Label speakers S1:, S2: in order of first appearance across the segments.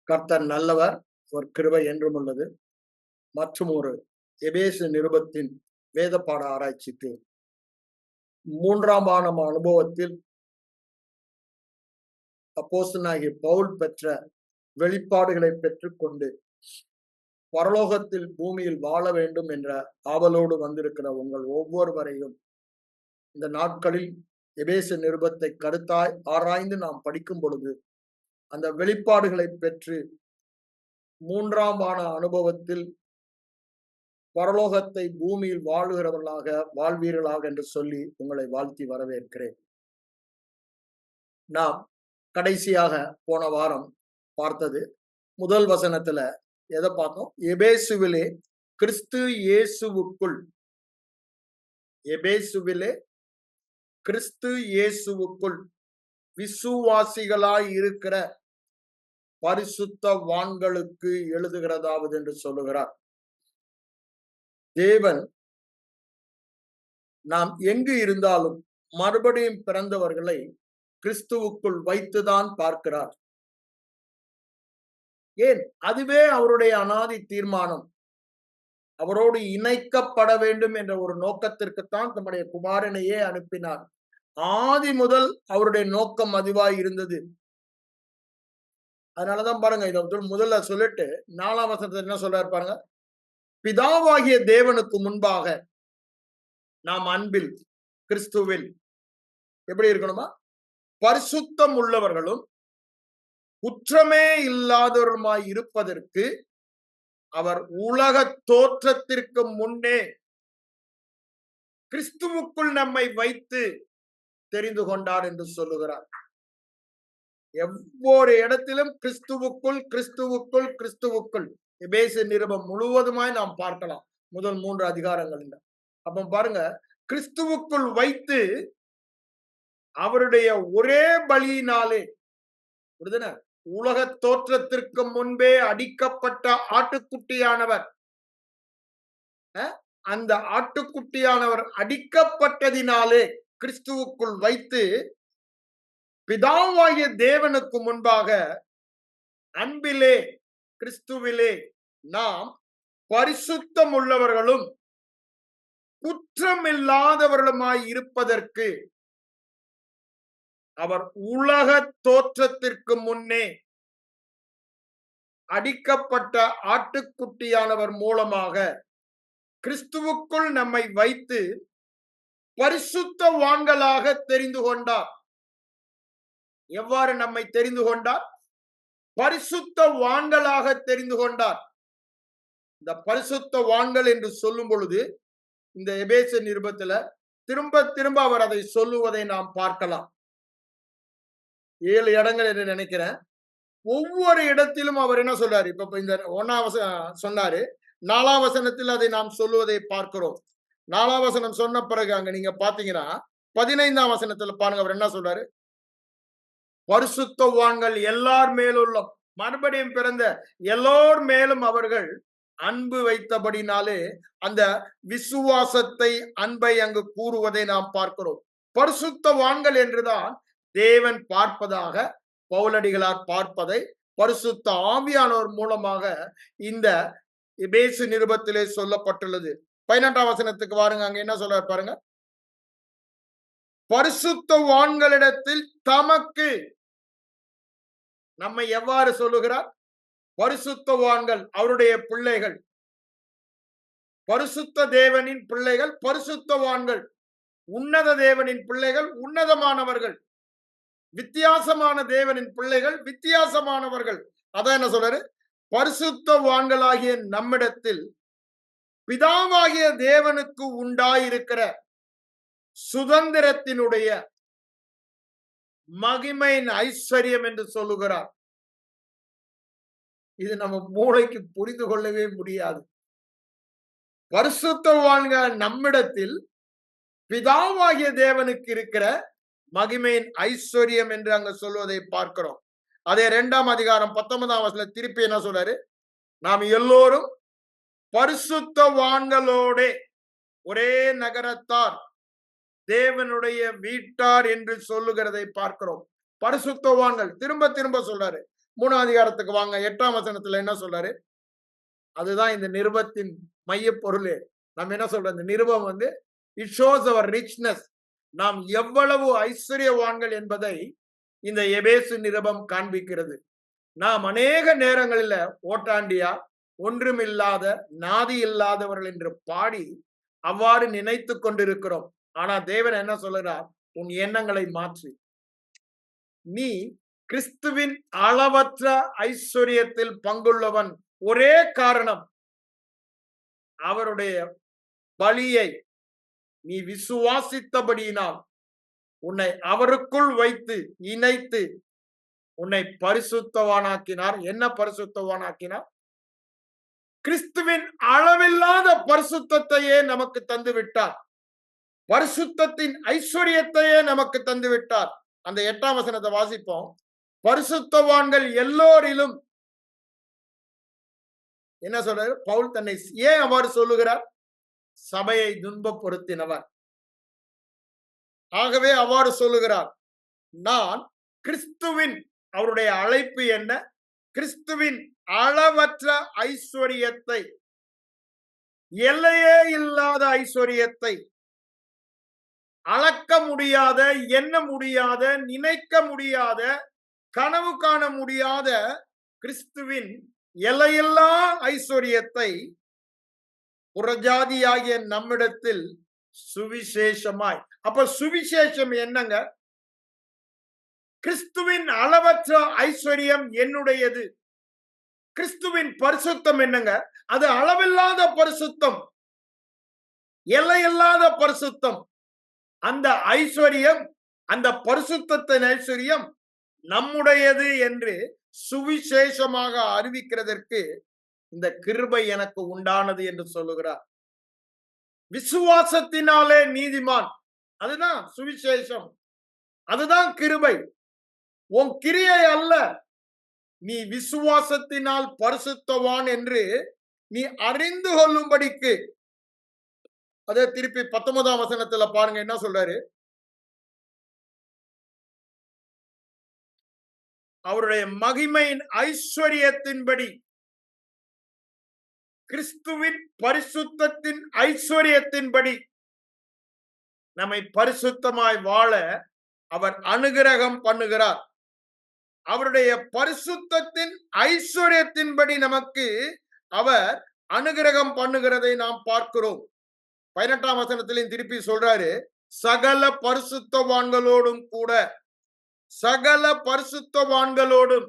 S1: கர்த்தர் நல்லவர், ஒரு கிருபை என்றும் உள்ளது. மற்றும் ஒரு எபேசு நிருபத்தின் வேத பாட ஆராய்ச்சிக்கு 3ஆம் அனுபவத்தில் அப்போஸ்தலனாகிய பவுல் பெற்ற வெளிப்பாடுகளை பெற்றுக்கொண்டு பரலோகத்தில் பூமியில் வாழ வேண்டும் என்ற ஆவலோடு வந்திருக்கிற உங்கள் ஒவ்வொருவரையும் இந்த நாட்களில் எபேசு நிருபத்தை கருத்தாய் ஆராய்ந்து நாம் படிக்கும் பொழுது அந்த வெளிப்பாடுகளை பெற்று 3ஆம் அனுபவத்தில் பரலோகத்தை பூமியில் வாழ்வீர்களாக என்று சொல்லி உங்களை வாழ்த்தி வரவேற்கிறேன். நாம் கடைசியாக போன வாரம் பார்த்தது முதல் வசனத்துல எதை பார்த்தோம்? எபேசுவிலே கிறிஸ்து இயேசுவுக்குள், எபேசுவிலே கிறிஸ்து இயேசுவுக்குள் விசுவாசிகளாய் இருக்கிற பரிசுத்தவான்களுக்கு எழுதுகிறதாவது என்று சொல்லுகிறார். தேவன் நாம் எங்கு இருந்தாலும் மறுபடியும் பிறந்தவர்களை கிறிஸ்துவுக்குள் வைத்துதான் பார்க்கிறார். ஏன்? அதுவே அவருடைய அனாதி தீர்மானம். அவரோடு இணைக்கப்பட வேண்டும் என்ற ஒரு நோக்கத்திற்குத்தான் தம்முடைய குமாரனையே அனுப்பினார். ஆதி முதல் அவருடைய நோக்கம் அதுவாய் இருந்தது. அதனாலதான் பாருங்க, இதை முதல்ல சொல்லிட்டு 4ஆம் வசனத்துல என்ன சொல்றாரு பாருங்க. பிதாவாகிய தேவனுக்கு முன்பாக நாம் அன்பில் கிறிஸ்துவில் எப்படி இருக்கணுமா? பரிசுத்தம் உள்ளவர்களும் குற்றமே இல்லாதவருமாய் இருப்பதற்கு அவர் உலக தோற்றத்திற்கு முன்னே கிறிஸ்துவுக்குள் நம்மை வைத்து தெரிந்து கொண்டார் என்று சொல்லுகிறார். ஒவ்வொரு இடத்திலும் கிறிஸ்துவுக்குள் கிறிஸ்துவுக்குள் கிறிஸ்துவுக்குள் எபேசு நிருபம் முழுவதுமாய் நாம் பார்க்கலாம் முதல் 3 அதிகாரங்களில். அப்ப பாருங்க, கிறிஸ்துவுக்குள் வைத்து அவருடைய ஒரே பலியினாலே உலக தோற்றத்திற்கு முன்பே அடிக்கப்பட்ட ஆட்டுக்குட்டியானவர், அந்த ஆட்டுக்குட்டியானவர் அடிக்கப்பட்டதினாலே கிறிஸ்துவுக்குள் வைத்து பிதாவாகிய தேவனுக்கு முன்பாக அன்பிலே கிறிஸ்துவிலே நாம் பரிசுத்தம் உள்ளவர்களும் குற்றமில்லாதவர்களுமாய் இருப்பதற்கு அவர் உலக தோற்றத்திற்கு முன்னே அடிக்கப்பட்ட ஆட்டுக்குட்டியானவர் மூலமாக கிறிஸ்துவுக்குள் நம்மை வைத்து பரிசுத்தவான்களாக தெரிந்து கொண்டார். எவ்வாறு நம்மை தெரிந்து கொண்டார்? பரிசுத்தவான்களாக தெரிந்து கொண்டார். இந்த பரிசுத்தவான்கள் என்று சொல்லும் பொழுது இந்த எபேசு நிருபத்துல திரும்ப திரும்ப அவர் அதை சொல்லுவதை நாம் பார்க்கலாம். 7 இடங்கள் என்று நினைக்கிறேன். ஒவ்வொரு இடத்திலும் அவர் என்ன சொல்றாரு? இப்ப இந்த 1ஆம் சொன்னாரு, 4ஆம் வசனத்தில் அதை நாம் சொல்லுவதை பார்க்கிறோம். 4ஆம் வசனம் சொன்ன பிறகு அங்க நீங்க பாத்தீங்கன்னா 15ஆம் வசனத்துல பாருங்க, அவர் என்ன சொல்றாரு? பரிசுத்தவான்கள் எல்லார் மேலும், மறுபடியும் பிறந்த எல்லோர் மேலும் அவர்கள் அன்பு வைத்தபடினாலே அந்த விசுவாசத்தை, அன்பை அங்கு கூறுவதை நாம் பார்க்கிறோம். பரிசுத்தவான்கள் என்றுதான் தேவன் பார்ப்பதாக பவுலடிகளார் பார்ப்பதை பரிசுத்த ஆவியானோர் மூலமாக இந்த எபேசு நிருபத்திலே சொல்லப்பட்டுள்ளது. 18ஆம் வசனத்துக்கு வாருங்க, அங்க என்ன சொல்றாரு பாருங்க. பரிசுத்தவான்களிடத்தில் தமக்கு, நம்மை எவ்வாறு சொல்லுகிறார்? பரிசுத்தவான்கள் அவருடைய பிள்ளைகள், பரிசுத்த தேவனின் பிள்ளைகள் பரிசுத்தவான்கள், உன்னத தேவனின் பிள்ளைகள் உன்னதமானவர்கள், வித்தியாசமான தேவனின் பிள்ளைகள் வித்தியாசமானவர்கள். அதான் என்ன சொல்றாரு? பரிசுத்தவான்களாகிய நம்மிடத்தில் பிதாவாகிய தேவனுக்கு உண்டாயிருக்கிற சுதந்திரத்தினுடைய மகிமையின் ஐஸ்வர்யம் என்று சொல்லுகிறார். இது நம்ம மூளைக்கு புரிந்து கொள்ளவே முடியாது. பரிசுத்தவான்கள் நம்மிடத்தில் பிதாவாகிய தேவனுக்கு இருக்கிற மகிமையின் ஐஸ்வர்யம் என்று அங்க சொல்வதை பார்க்கிறோம். அதே 2ஆம் அதிகாரம் 19ஆம் வசனத்துல திருப்பி என்ன சொல்றாரு? நாம் எல்லோரும் பரிசுத்தவான்களோட ஒரே நகரத்தார், தேவனுடைய வீட்டார் என்று சொல்லுகிறதை பார்க்கிறோம். பரிசுத்தவான்கள் திரும்ப திரும்ப சொல்றாரு. 3ஆம் அதிகாரத்துக்கு வாங்க. 8ஆம் வசனத்துல என்ன சொல்றாரு? அதுதான் இந்த நிருபத்தின் மைய பொருளே. நம்ம என்ன சொல்றோம்? இந்த நிருபம் இட் ஷோஸ் அவர் ரிச்னஸ். நாம் எவ்வளவு ஐஸ்வர்யவான்கள் என்பதை இந்த எபேசு நிருபம் காண்பிக்கிறது. நாம் அநேக நேரங்களில ஓட்டாண்டியா, ஒன்றுமில்லாத, நாதி இல்லாதவர்கள் என்று பாடி அவ்வாறு நினைத்து கொண்டிருக்கிறோம். ஆனா தேவன் என்ன சொல்லுகிறார்? உன் எண்ணங்களை மாற்றி நீ கிறிஸ்துவின் அளவற்ற ஐஸ்வர்யத்தில் பங்குள்ளவன். ஒரே காரணம், அவருடைய பலியை நீ விசுவாசித்தபடியினால் உன்னை அவருக்குள் வைத்து இணைத்து உன்னை பரிசுத்தவானாக்கினார். என்ன பரிசுத்தவானாக்கினார்? கிறிஸ்துவின் அளவில்லாத பரிசுத்தத்தையே நமக்கு தந்து விட்டார். பரிசுத்தத்தின் ஐஸ்வர்யத்தையே நமக்கு தந்து விட்டார். அந்த 8ஆம் வசனத்தை வாசிப்போம். பரிசுத்தவான்கள் எல்லோரிலும் என்ன சொல்றாரு பவுல்? தன்னை ஏன் அவ்வாறு சொல்லுகிறார்? சபையை துன்பப்படுத்தினவர். ஆகவே அவ்வாறு சொல்லுகிறார். நான் கிறிஸ்துவின், அவருடைய அழைப்பு என்ன? கிறிஸ்துவின் அளவற்ற ஐஸ்வர்யத்தை, எல்லையே இல்லாத ஐஸ்வர்யத்தை, அளக்க முடியாத, எண்ண முடியாத, நினைக்க முடியாத, கனவு காண முடியாத கிறிஸ்துவின் எல்லையில்லா ஐஸ்வர்யத்தை புறஜாதியாகிய நம்மிடத்தில் சுவிசேஷமாய். அப்ப சுவிசேஷம் என்னங்க? கிறிஸ்துவின் அளவற்ற ஐஸ்வர்யம் என்னுடையது. கிறிஸ்துவின் பரிசுத்தம் என்னங்க? அது அளவில்லாத பரிசுத்தம், எல்லையில்லாத பரிசுத்தம். அந்த ஐஸ்வர்யம், அந்த பரிசுத்தத்தின் ஐஸ்வர்யம் நம்முடையது என்று சுவிசேஷமாக அறிவிக்கிறதற்கு இந்த கிருபை எனக்கு உண்டானது என்று சொல்லுகிறார். விசுவாசத்தினாலே நீதிமான், அதுதான் சுவிசேஷம், அதுதான் கிருபை. உன் கிரியை அல்ல, நீ விசுவாசத்தினால் பரிசுத்தவான் என்று நீ அறிந்து கொள்ளும்படிக்கு. அதே திருப்பி 19ஆம் வசனத்துல பாருங்க என்ன சொல்றாரு? அவருடைய மகிமையின் ஐஸ்வர்யத்தின்படி, கிறிஸ்துவின் பரிசுத்தத்தின் ஐஸ்வர்யத்தின்படி நம்மை பரிசுத்தமாய் வாழ அவர் அனுகிரகம் பண்ணுகிறார். அவருடைய பரிசுத்தத்தின் ஐஸ்வர்யத்தின்படி நமக்கு அவர் அனுகிரகம் பண்ணுகிறதை நாம் பார்க்கிறோம். 18ஆம் வசனத்திலும் திருப்பி சொல்றாரு, சகல பரிசுத்தவான்களோடும் கூட, சகல பரிசுத்தவான்களோடும்,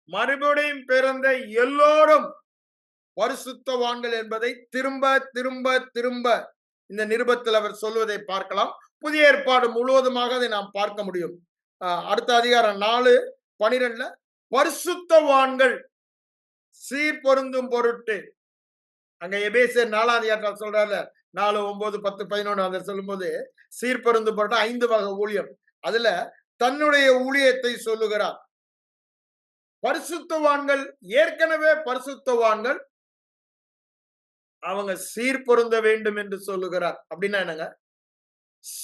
S1: மறுபடியும் பிறந்த எல்லோரும் பரிசுத்தவான்கள் என்பதை திரும்ப திரும்ப திரும்ப இந்த நிருபத்தில் அவர் சொல்வதை பார்க்கலாம். புதிய ஏற்பாடு முழுவதுமாக அதை நாம் பார்க்க முடியும். அடுத்த அதிகாரம் 4:12 பரிசுத்தவான்கள் சீர்பொருந்தும் பொருட்டு, அங்க எபேசியர் 4ஆம் அதிகாரத்தில் சொல்றாரு 4, 9, 10, 11 அதை சொல்லும்போது சீர்பொருந்தும் பொருட்டு 5 வகை ஊழியம், அதுல தன்னுடைய ஊழியத்தை சொல்லுகிறார். பரிசுத்தவான்கள் ஏற்கனவே பரிசுத்தவான்கள், அவங்க சீர்பொருந்த வேண்டும் என்று சொல்லுகிறார். அப்படின்னா என்னங்க?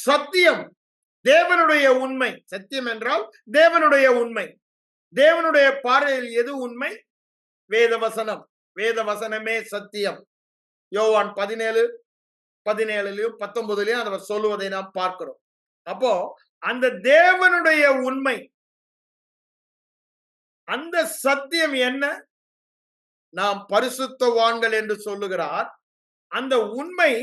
S1: சத்தியம், தேவனுடைய உண்மை. சத்தியம் என்றால் தேவனுடைய உண்மை. தேவனுடைய பார்வையில் எது உண்மை? வேதவசனம். வேதவசனமே சத்தியம். யோவான் 17:17 19 அவர் சொல்லுவதை நாம் பார்க்கிறோம். அப்போ அந்த தேவனுடைய உண்மை, அந்த சத்தியம் என்ன? நாம் பரிசுத்தவான்கள் என்று சொல்லுகிறார். அந்த உண்மை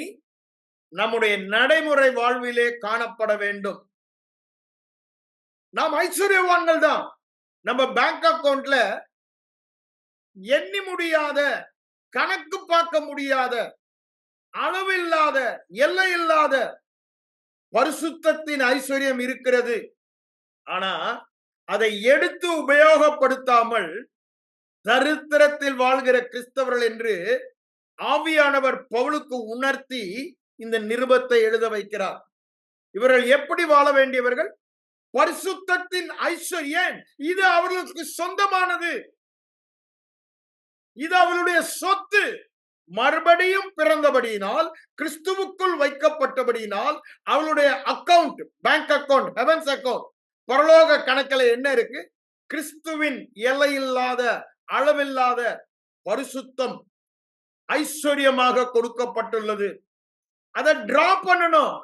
S1: நம்முடைய நடைமுறை வாழ்விலே காணப்பட வேண்டும். நாம் ஐஸ்வர்யவான்கள் தான். நம்ம பேங்க் அக்கவுண்ட்ல எண்ணி முடியாத, கணக்கு பார்க்க முடியாத, அளவில்லாத, எல்லை இல்லாத பரிசுத்தத்தின் ஐஸ்வர்யம் இருக்கிறது. ஆனா அதை எடுத்து உபயோகப்படுத்தாமல் தரித்திரத்தில் வாழ்கிற கிறிஸ்தவர்கள் என்று ஆவியானவர் பவுலுக்கு உணர்த்தி இந்த நிருபத்தை எழுத வைக்கிறார். இவர்கள் எப்படி வாழ வேண்டியவர்கள்? பரிசுத்தத்தின் ஐஸ்வர்யம் இது அவர்களுக்கு சொந்தமானது, இது அவளுடைய சொத்து. மறுபடியும் பிறந்தபடியினால், கிறிஸ்துவுக்குள் வைக்கப்பட்டபடியினால் அவளுடைய account, bank account, heavens account, பரலோக கணக்கில் என்ன இருக்கு? கிறிஸ்துவின் எல்லையில்லாத அளவில்லாத பரிசுத்தம் ஐஸ்வர்யமாக கொடுக்கப்பட்டுள்ளது. அதை டிரா பண்ணணும்.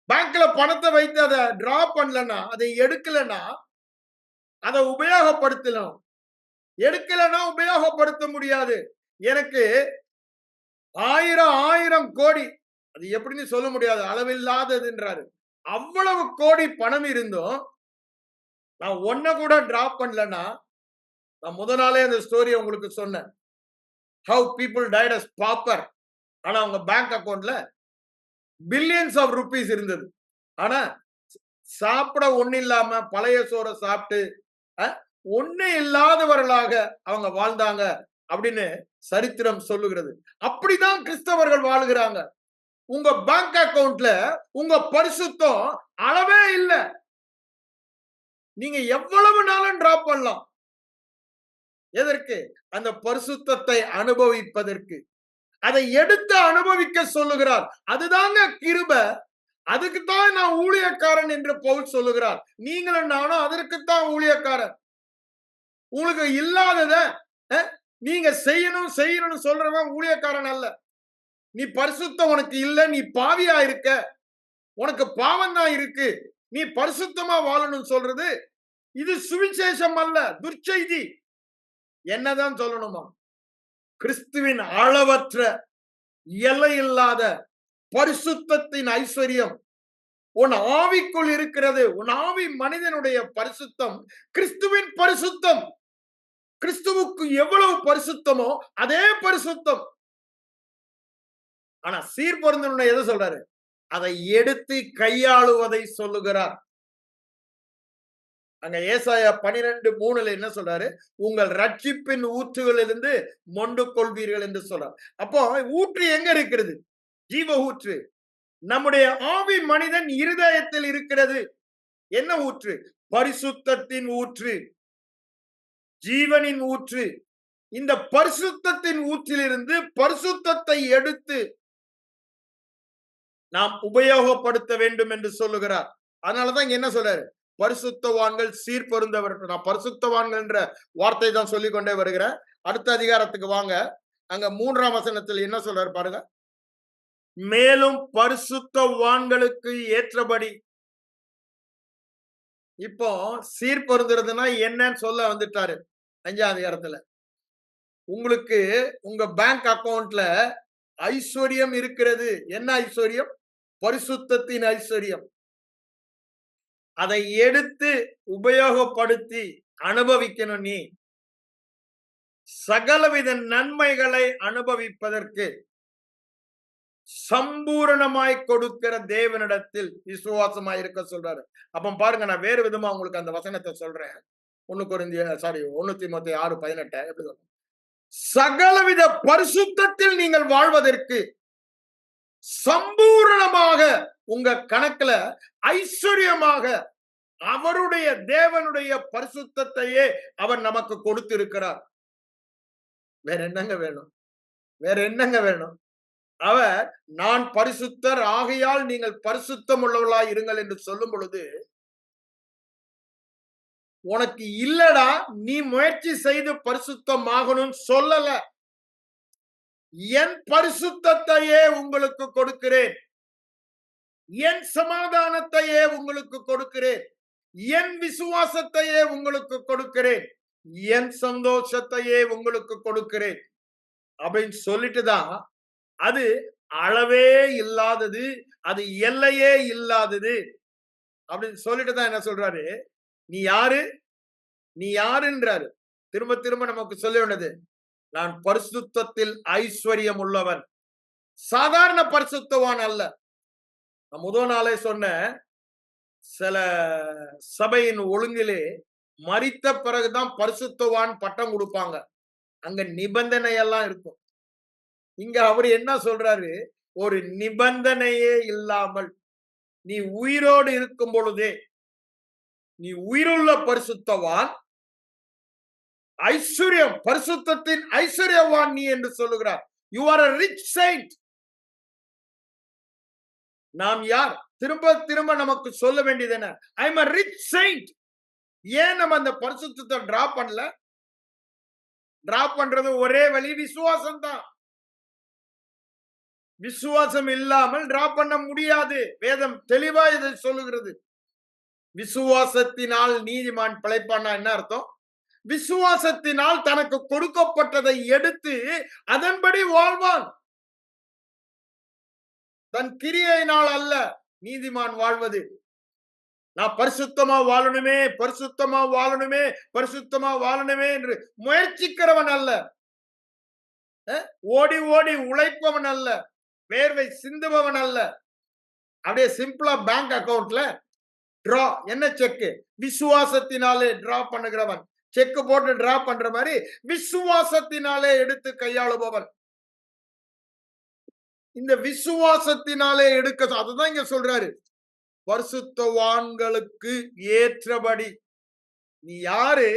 S1: பேங்க்ல பணத்தை வைத்து அதை டிரா பண்ணலன்னா, அதை எடுக்கலன்னா, அதை உபயோகப்படுத்தலாம். எடுக்கலன்னா உபயோகப்படுத்த முடியாது. எனக்கு 1000 கோடி, அது எப்படின்னு சொல்ல முடியாது, அளவில்லாததுன்றாரு. அவ்வளவு கோடி பணம் இருந்தும் நான் ஒன்ன கூட டிரா பண்ணலன்னா, நான் முத நாளே அந்த ஸ்டோரி உங்களுக்கு சொன்னேன். How people died as pauper. ஆனா அவங்க பேங்க் அக்கவுண்ட்ல பில்லியன்ஸ் ஆஃப் ருபீஸ் இருந்தது. ஆனா சாப்பிட ஒண்ணு இல்லாம பழைய சோற சாப்பிட்டு ஒண்ணு இல்லாதவர்களாக அவங்க வாழ்ந்தாங்க அப்படின்னு சரித்திரம் சொல்லுகிறது. அப்படிதான் கிறிஸ்தவர்கள் வாழுகிறாங்க. உங்க பேங்க் அக்கவுண்ட்ல உங்க பரிசுத்தம் அளவே இல்லை. நீங்க எவ்வளவு நாளும் டிராப் பண்ணலாம். எதற்கு? அந்த பரிசுத்தத்தை அனுபவிப்பதற்கு. அதை எடுத்து அனுபவிக்க சொல்லுகிறார். அதுதாங்க கிருபை. அதுக்குத்தான் நான் ஊழியக்காரன் என்று பவுல் சொல்லுகிறார். நீங்களும் நானும் அதற்குத்தான் ஊழியக்காரன். உங்களுக்கு இல்லாதத நீங்க செய்யணும்னு சொல்றவன் ஊழியக்காரன் அல்ல. நீ பரிசுத்தம் உனக்கு இல்ல, நீ பாவியா இருக்க, உனக்கு பாவம் தான் இருக்கு, நீ பரிசுத்தமா வாழணும்னு சொல்றது இது சுவிசேஷம் அல்ல, துர்ச்செய்தி. என்னதான் சொல்லணுமா? கிறிஸ்துவின் அளவற்ற எல்லையில்லாத பரிசுத்தத்தின் ஐஸ்வர்யம் உன் ஆவிக்குள் இருக்கிறது. உன் ஆவி மனிதனுடைய பரிசுத்தம் கிறிஸ்துவின் பரிசுத்தம். கிறிஸ்துவுக்கு எவ்வளவு பரிசுத்தமோ அதே பரிசுத்தம். ஆனா சீர்பொருந்தனுடைய எதை சொல்றாரு? அதை எடுத்து கையாளுவதை சொல்லுகிறார். அங்க ஏசாயா 12:3 என்ன சொல்றாரு? உங்கள் ரட்சிப்பின் ஊற்றுகளிலிருந்து மொண்டு கொள்வீர்கள் என்று சொல்றார். அப்போ ஊற்று எங்க இருக்கிறது? ஜீவ ஊற்று நம்முடைய ஆவி மனிதன் இருதயத்தில் இருக்கிறது. என்ன ஊற்று? பரிசுத்தத்தின் ஊற்று, ஜீவனின் ஊற்று. இந்த பரிசுத்தத்தின் ஊற்றிலிருந்து பரிசுத்தத்தை எடுத்து நாம் உபயோகப்படுத்த வேண்டும் என்று சொல்லுகிறார். அதனாலதான் இங்க என்ன சொல்றாரு? பரிசுத்தவான்கள் சீர்பொருந்தவர்கள். நான் பரிசுத்தவான்கள் என்ற வார்த்தை தான் சொல்லிக் கொண்டே வருகிறேன். அடுத்த அதிகாரத்துக்கு வாங்க. அங்க 3ஆம் வசனத்தில் என்ன சொல்றாரு பாருங்க. மேலும் பரிசுத்தவான்களுக்கு ஏற்றபடி. இப்போ சீர்பொருந்துறதுன்னா என்னன்னு சொல்ல வந்துட்டாரு 5ஆம் அதிகாரத்துல. உங்களுக்கு உங்க பேங்க் அக்கவுண்ட்ல ஐஸ்வர்யம் இருக்கிறது. என்ன ஐஸ்வர்யம்? பரிசுத்தத்தின் ஐஸ்வர்யம். அதை எடுத்து உபயோகப்படுத்தி அனுபவிக்கணும். நீ சகலவித நன்மைகளை அனுபவிப்பதற்கு சம்பூரணமாய் கொடுக்கிற தேவனிடத்தில் விசுவாசமாய் இருக்க சொல்றாரு. அப்ப பாருங்க, நான் வேறு விதமா உங்களுக்கு அந்த வசனத்தை சொல்றேன். 1 தீமோத்தேயு 6:18 எப்படி சொல்றேன்? சகலவித பரிசுத்தத்தில் நீங்கள் வாழ்வதற்கு சம்பூரணமாக உங்க கணக்குல ஐஸ்வர்யமாக அவருடைய தேவனுடைய பரிசுத்தத்தையே அவர் நமக்கு கொடுத்திருக்கிறார். வேற என்னங்க வேணும்? வேற என்னங்க வேணும்? அவர் நான் பரிசுத்தர் ஆகையால் நீங்கள் பரிசுத்தம் உள்ளவர்களாய் இருங்கள் என்று சொல்லும் பொழுது, உனக்கு இல்லடா நீ முயற்சி செய்து பரிசுத்தம் ஆகணும்னு சொல்லல. என் பரிசுத்தத்தையே உங்களுக்கு கொடுக்கிறேன், என் சமாதானத்தையே உங்களுக்கு கொடுக்கிறேன், என் விசுவாசத்தையே உங்களுக்கு கொடுக்கிறேன், என் சந்தோஷத்தையே உங்களுக்கு கொடுக்கிறேன் அப்படின்னு சொல்லிட்டுதான் அது அளவே இல்லாதது, அது எல்லையே இல்லாதது அப்படின்னு சொல்லிட்டு தான் என்ன சொல்றாரு? நீ யாரு? நீ யாருன்றாரு. திரும்ப திரும்ப நமக்கு சொல்ல வேண்டியது, நான் பரிசுத்தத்தில் ஐஸ்வர்யம் உள்ளவன். சாதாரண பரிசுத்தவான் அல்ல. நான் முதல் நாளே சொன்ன சில சபையின் ஒழுங்கிலே மரித்த பிறகுதான் பரிசுத்தவான் பட்டம் கொடுப்பாங்க. அங்க நிபந்தனை எல்லாம் இருக்கும். இங்க அவர் என்ன சொல்றாரு? ஒரு நிபந்தனையே இல்லாமல் நீ உயிரோடு இருக்கும் பொழுதே நீ உயிருள்ள பரிசுத்தவான், ஐஸ்வர்யம் பரிசுத்தத்தின் ஐஸ்வர்யவான் நீ என்று சொல்லுகிறார். You are a rich saint. நாம் யார்? திரும்ப திரும்ப நமக்கு சொல்ல வேண்டியது என்ன? I am a rich saint. ஏன் நம்ம அந்த பரிசுத்தத்தை டிரா பண்ணல? டிரா பண்றது ஒரே வழி விசுவாசம் தான். விசுவாசம் இல்லாமல் டிரா பண்ண முடியாது. வேதம் தெளிவா இதை சொல்லுகிறது. விசுவாசத்தினால் நீதிமான் பிழைப்பான்னா என்ன அர்த்தம்? விசுவாசத்தினால் தனக்கு கொடுக்கப்பட்டதை எடுத்து அதன்படி வாழ்வான். தன் கிரியையினால் அல்ல நீதிமான் வாழ்வது. நான் பரிசுத்தமா வாழணுமே, பரிசுத்தமா வாழணுமே, பரிசுத்தமா வாழணுமே என்று முயற்சிக்கிறவன் அல்ல. ஓடி ஓடி உழைப்பவன் அல்ல. வேர்வை சிந்துபவன் அல்ல. அப்படியே சிம்பிளா பேங்க் அக்கவுண்ட்ல டிரா என்ன செக் விசுவாசத்தினாலே டிரா பண்ணுகிறவன். செக் போட்டு டிரா பண்ற மாதிரி விசுவாசத்தினாலே எடுத்து கையாளுபவன். இந்த விசுவாசத்தினாலே எடுக்க அதுதான் இங்க சொல்றாரு. பரிசுத்தவான்களுக்கு ஏற்றபடி. நீ யாரு?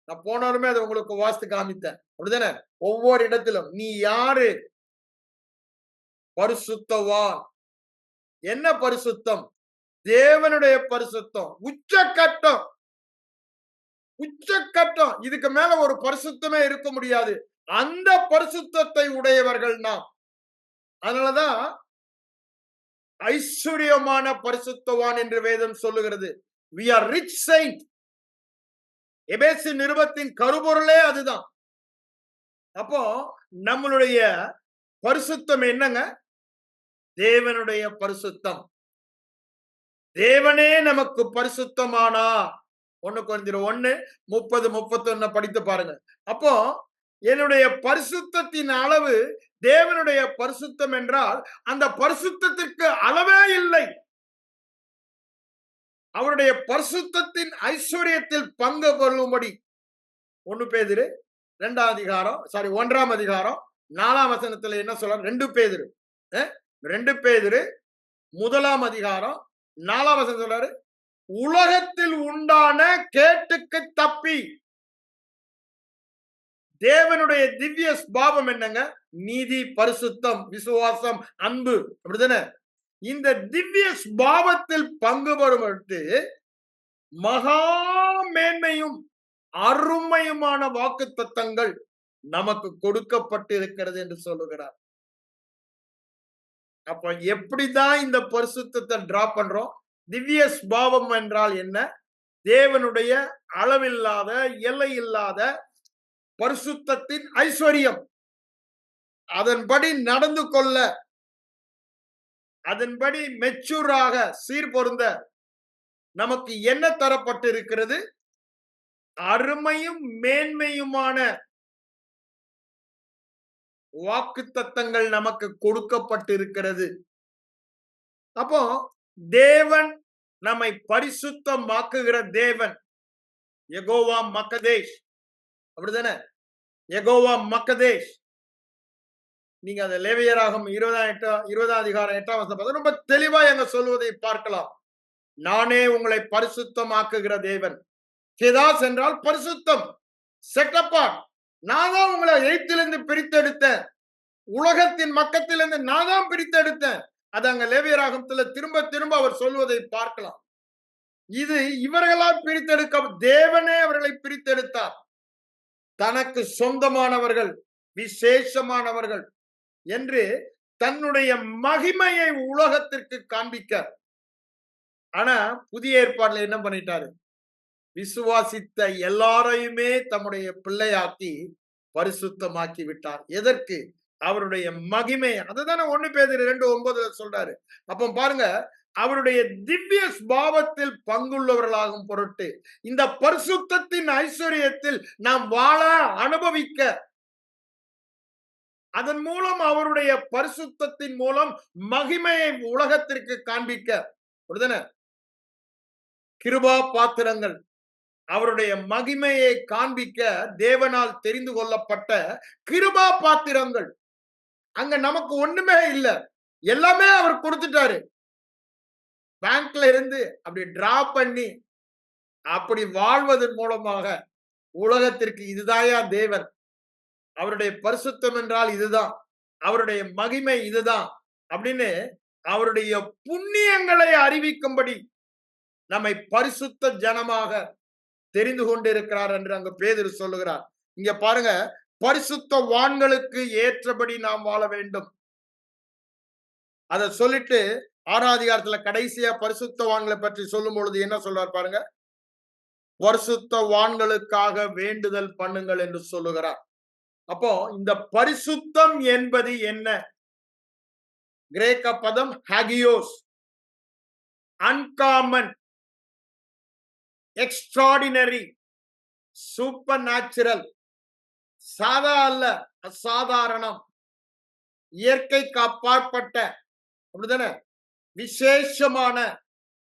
S1: நான் போனாலுமே அதை உங்களுக்கு வாஸ்து காமித்தேன். அப்படிதானே? ஒவ்வொரு இடத்திலும் நீ யாரு? பரிசுத்தவான். என்ன பரிசுத்தம்? தேவனுடைய பரிசுத்தம். உச்சக்கட்டம். உச்சக்கட்டம். இதுக்கு மேல ஒரு பரிசுத்தமே இருக்க முடியாது. அந்த பரிசுத்தத்தை உடையவர்கள் நாம். அதனாலதான் ஐஸ்வர்யமான பரிசுத்தவான் என்று வேதம் சொல்லுகிறது. We are rich saint. எபேசு நிருபத்தின் கருப்பொருளே அதுதான். அப்போ நம்மளுடைய பரிசுத்தம் என்னங்க? தேவனுடைய பரிசுத்தம். தேவனே நமக்கு பரிசுத்தமானா 1 கொரிந்தியர் 1:30-31 படித்து பாருங்க. அப்போ என்னுடைய பரிசுத்தத்தின் அளவு தேவனுடைய பரிசுத்தம் என்றால் அந்த பரிசுத்தத்திற்கு அளவே இல்லை. அவருடைய பரிசுத்தத்தின் ஐஸ்வர்யத்தில் பங்கு கொள்ளும்படி 1 பேதுரு 2ஆம் அதிகாரம் 1ஆம் அதிகாரம் 4ஆம் வசனத்துல என்ன சொல்றார்? 2 பேதுரு 1ஆம் அதிகாரம் 4ஆம் வசனம் சொல்றாரு, உலகத்தில் உண்டான கேட்டுக்கு தப்பி. தேவனுடைய திவ்ய பாவம் என்னங்க? நீதி, பரிசுத்தம், விசுவாசம், அன்பு. அப்படிதானே? இந்த திவ்ய பாவத்தில் பங்கு பெறும்பொழுது மகா மேன்மையும் அருமையுமான வாக்கு தத்தங்கள் நமக்கு கொடுக்கப்பட்டு இருக்கிறது என்று சொல்லுகிறார். அப்ப எப்படிதான் இந்த பரிசுத்தத்தை டிரா பண்றோம்? திவ்ய பாவம் என்றால் என்ன? தேவனுடைய அளவில்லாத எல்லை இல்லாத பரிசுத்தத்தின் ஐஸ்வர்யம். அதன்படி நடந்து கொள்ள, அதன்படி மெச்சூராக சீர்பொருந்த நமக்கு என்ன தரப்பட்டிருக்கிறது? அருமையும் மேன்மையுமான வாக்குத்தத்தங்கள் நமக்கு கொடுக்கப்பட்டிருக்கிறது. அப்போ தேவன் நம்மை பரிசுத்தமாக்குகிற தேவன். யெகோவா மக்கதேஷ். அப்படிதானே? யெகோவா மக்கதேஷ். நீங்க அந்த லேவியராகம் 20ஆம் அதிகாரம் 8ஆம் வசனம் ரொம்ப தெளிவா எங்க சொல்வதை பார்க்கலாம். நானே உங்களை பரிசுத்தமாக்குகிற தேவன். கெதாஸ் என்றால் பரிசுத்தம், செட் அபார்ட். நான் தான் உங்களை எகிப்திலிருந்து பிரித்தெடுத்தேன். உலகத்தின் மக்கத்திலிருந்து நான் தான் பிரித்தெடுத்தேன். அது அங்க லேவியராகத்துல திரும்ப திரும்ப அவர் சொல்வதை பார்க்கலாம். இது இவர்களால் பிரித்தெடுக்க தேவனே அவர்களை பிரித்தெடுத்தார். தனக்கு சொந்தமானவர்கள், விசேஷமானவர்கள் என்று தன்னுடைய மகிமையை உலகத்திற்கு காண்பிக்க. ஆனா புதிய ஏற்பாடுல என்ன பண்ணிட்டாரு? விசுவாசித்த எல்லாரையுமே தம்முடைய பிள்ளையாக்கி பரிசுத்தமாக்கி விட்டார். எதற்கு? அவருடைய மகிமை. அதுதானே 1 பேதுரு 2:9 சொல்றாரு. அப்ப பாருங்க, அவருடைய திவ்ய பாவத்தில் பங்குள்ளவர்களாகும் பொருட்டு இந்த பரிசுத்தத்தின் ஐஸ்வர்யத்தில் நாம் வாழ அனுபவிக்க, அதன் மூலம் அவருடைய பரிசுத்தத்தின் மூலம் மகிமையை உலகத்திற்கு காண்பிக்க. அப்படிதானே? கிருபா பாத்திரங்கள் அவருடைய மகிமையை காண்பிக்க தேவனால் தெரிந்து கொள்ளப்பட்ட கிருபா பாத்திரங்கள். அங்க நமக்கு ஒண்ணுமே இல்ல, எல்லாமே அவர் கொடுத்துட்டாரு. பேங்க்ல இருந்து அப்படி டிரா பண்ணி அப்படி வாழ்வதன் மூலமாக உலகத்திற்கு இதுதாயா தேவன், அவருடைய பரிசுத்தம் என்றால் இதுதான், அவருடைய மகிமை இதுதான் அப்படின்னு அவருடைய புண்ணியங்களை அறிவிக்கும்படி நம்மை பரிசுத்த ஜனமாக தெரிந்து கொண்டிருக்கிறார் என்று அங்கு பேதுரு சொல்லுகிறார். இங்க பாருங்க, பரிசுத்தவான்களுக்கு ஏற்றபடி நாம் வாழ வேண்டும். அதை சொல்லிட்டு 6ஆம் அதிகாரத்துல கடைசியா பரிசுத்தவான்களை பற்றி சொல்லும் பொழுது என்ன சொல்றார் பாருங்க, பரிசுத்தவான்களுக்காக வேண்டுதல் பண்ணுங்கள் என்று சொல்லுகிறார். அப்போ இந்த பரிசுத்தம் என்பது என்ன? கிரேக்க பதம் ஹாகியோஸ், அன்காமன், எக்ஸ்ட்ராடினரி, சூப்பர் நேச்சுரல், சாதா அல்ல, அசாதாரணம், இயற்கைக்கு அப்பாற்பட்ட, அப்படிதானே, விசேஷமான,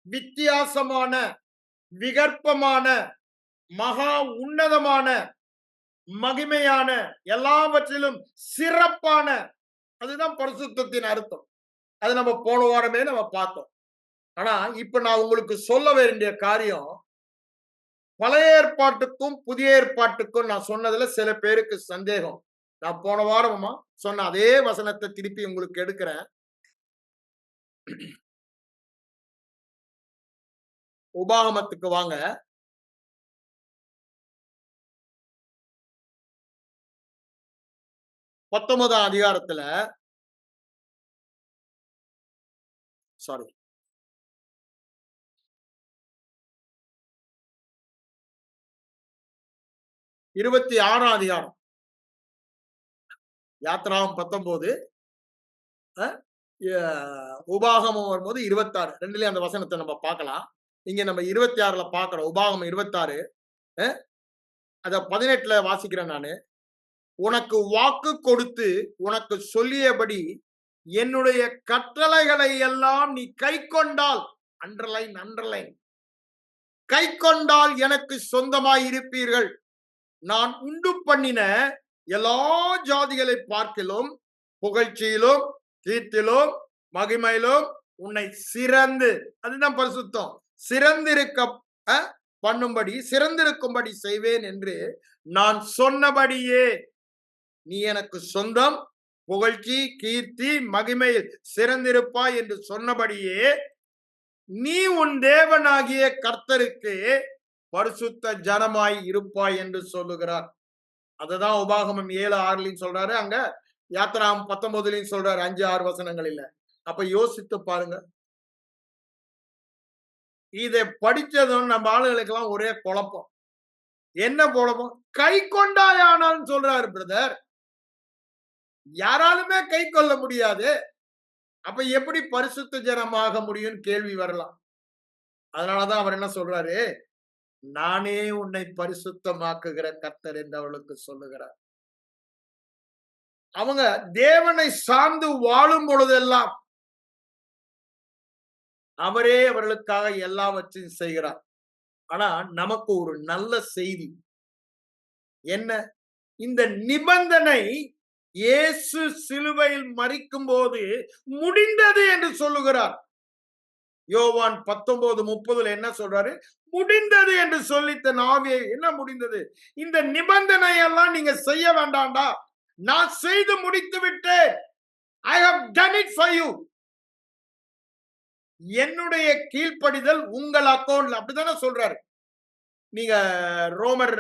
S1: வித்தியாசமான, விகற்பமான, மகா உன்னதமான, மகிமையான, எல்லாவற்றிலும் சிறப்பான, அதுதான் பரிசுத்தத்தின் அர்த்தம். அது நம்ம போன வாரமே நம்ம பார்த்தோம். ஆனா இப்ப நான் உங்களுக்கு சொல்ல வேண்டிய காரியம், பழைய ஏற்பாட்டுக்கும் புதிய ஏற்பாட்டுக்கும் நான் சொன்னதுல சில பேருக்கு சந்தேகம். நான் போன வாரமா சொன்ன அதே வசனத்தை திருப்பி உங்களுக்கு எடுக்கிறேன். உபாகமத்துக்கு வாங்க. 19ஆம் அதிகாரத்துல, சாரி, 26ஆம் அதிகாரம், யாத்திராகம் 19, உபாகமம் வரும்போது 26, ரெண்டுலயும் அந்த வசனத்தை நம்ம பார்க்கலாம். இங்க நம்ம 26ல பார்க்கிறோம். உபாகமம் 26, அத 18ல வாசிக்கிறேன் நானு. உனக்கு வாக்கு கொடுத்து உனக்கு சொல்லியபடி என்னுடைய கட்டளைகளை எல்லாம் நீ கை கொண்டால், அண்டர்லைன், கை கொண்டால் எனக்கு சொந்தமாய் இருப்பீர்கள். நான் உண்டு பண்ணின எல்லா ஜாதிகளை பார்க்கிலும் புகழ்ச்சியிலும் கீர்த்திலும் மகிமையிலும் உன்னை சிறந்து, அதுதான் பரிசுத்தம், சிறந்திருக்க பண்ணும்படி, சிறந்திருக்கும்படி செய்வேன் என்று நான் சொன்னபடியே நீ எனக்கு சொந்தம், புகழ்ச்சி, கீர்த்தி, மகிமையில் சிறந்திருப்பாய் என்று சொன்னபடியே நீ உன் தேவனாகிய கர்த்தருக்கு பரிசுத்த ஜனமாய் இருப்பாய் என்று சொல்லுகிறார். அததான் உபாகமம் 7:6 சொல்றாரு. அங்க யாத்திராகம் 19 சொல்றாரு, 5-6 வசனங்கள் இல்ல. அப்ப யோசித்து பாருங்க. இதை படிச்சதும் நம்ம ஆளுகளுக்கு எல்லாம் ஒரே குழப்பம். என்ன குழப்பம்? கை கொண்டாயானான்னு சொல்றாரு பிரதர். யாராலுமே கை கொள்ள முடியாது. அப்ப எப்படி பரிசுத்த ஜனமாக முடியும் கேள்வி வரலாம். அதனாலதான் அவர் என்ன சொல்றாரு, நானே உன்னை பரிசுத்தமாக்குகிற கர்த்தர் என்று அவளுக்கு சொல்லுகிறார். அவங்க தேவனை சார்ந்து வாழும் பொழுதெல்லாம் அவரே அவர்களுக்காக எல்லாவற்றையும் செய்கிறார். ஆனா நமக்கு ஒரு நல்ல செய்தி என்ன? இந்த நிபந்தனை இயேசு சிலுவையில் மரிக்கும் போது முடிந்தது என்று சொல்லுகிறார். யோவான் 19:30 என்ன சொல்றாரு? முடிந்தது என்று சொல்லித்த ஆவியை, என்ன முடிந்தது? இந்த நிபந்தனை எல்லாம் நீங்க செய்ய வேண்டாம்டா, நான் செய்து முடித்து விட்டேன். I have done it for you. என்னுடைய கீழ்ப்படிதல் உங்கள் அக்கௌண்ட்ல, அப்படித்தானே சொல்றாரு. நீங்க ரோமர்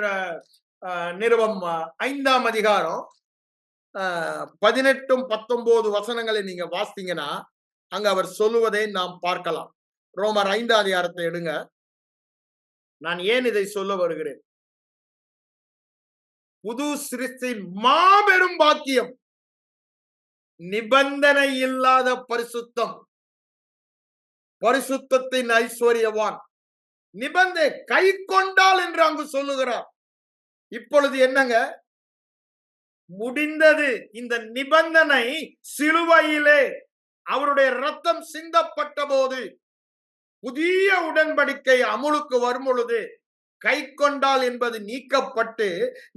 S1: நிருபம் 5ஆம் அதிகாரம் 18-19 வசனங்களை நீங்க வாசித்தீங்கன்னா அங்க அவர் சொல்லுவதை நாம் பார்க்கலாம். ரோமர் 5ஆம் அதிகாரத்தை எடுங்க. நான் ஏன் இதை சொல்ல வருகிறேன்? புது சிருஷ்டியின் மாபெரும் பாக்கியம், நிபந்தனை இல்லாத பரிசுத்தம், பரிசுத்தத்தின் ஐஸ்வர்யவான், நிபந்தனை கை கொண்டால் என்று அங்கு சொல்லுகிறார். இப்பொழுது என்னங்க முடிந்தது? இந்த நிபந்தனை சிலுவையிலே அவருடைய ரத்தம் சிந்தப்பட்ட போது, புதிய உடன்படிக்கை அமுலுக்கு வரும் பொழுது கை கொண்டால் என்பது நீக்கப்பட்டு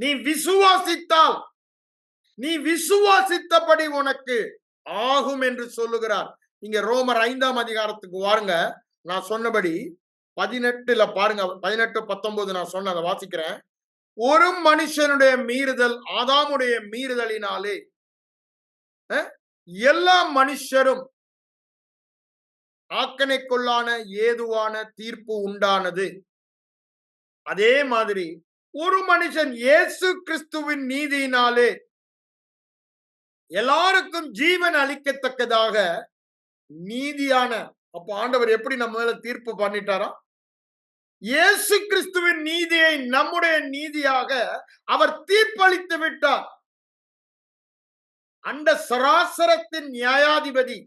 S1: நீ விசுவாசித்தால், நீ விசுவாசித்தபடி உனக்கு ஆகும் என்று சொல்லுகிறார். இங்க ரோமர் 5ஆம் அதிகாரத்துக்கு வாருங்க. நான் சொன்னபடி 18ல பாருங்க, 18-19 நான் சொன்ன, அதை வாசிக்கிறேன். ஒரு மனுஷனுடைய மீறுதல், ஆதாமுடைய மீறுதலினாலே எல்லா மனுஷரும் ஆக்கணைக்குள்ளான ஏதுவான தீர்ப்பு உண்டானது. அதே மாதிரி ஒரு மனுஷன் இயேசு கிறிஸ்துவின் நீதியினாலே எல்லாருக்கும் ஜீவன் அளிக்கத்தக்கதாக நீதியான, அப்ப ஆண்டவர் எப்படி நம்ம மேல தீர்ப்பு பண்ணிட்டாரா? இயேசு கிறிஸ்துவின் நீதியை நம்முடைய நீதியாக அவர் தீர்ப்பளித்து விட்டார். அந்த சராசரத்தின் நியாயாதிபதி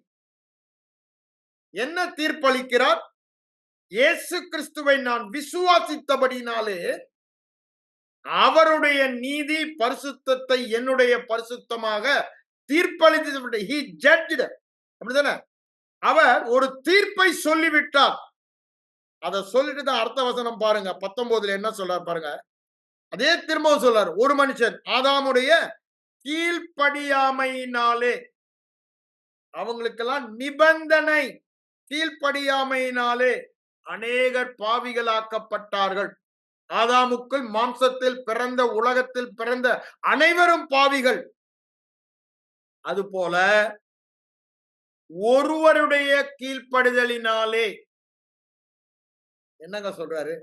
S1: என்ன தீர்ப்பளிக்கிறார்? இயேசு கிறிஸ்துவை நான் விசுவாசித்தபடினாலே அவருடைய நீதி பரிசுத்தத்தை என்னுடைய பரிசுத்தமாக தீர்ப்பளித்து, he judged, அப்படிதானே? அவர் ஒரு தீர்ப்பை சொல்லிவிட்டார். அதை சொல்லிட்டு தான் அடுத்த வசனம் பாருங்க, 19 என்ன சொல்றார் பாருங்க. அதே திரும்பவும் சொல்றார், ஒரு மனுஷன் ஆதாமுடைய கீழ்ப்படியாமையினாலே, அவங்களுக்கெல்லாம் நிபந்தனை, கீழ்ப்படியாமையினாலே அநேகர் பாவிகளாக்கப்பட்டார்கள். ஆதாமுக்குள் மாம்சத்தில் பிறந்த, உலகத்தில் பிறந்த அனைவரும் பாவிகள். அதுபோல ஒருவருடைய கீழ்ப்படுதலினாலே, என்னங்க சொல்றாரு?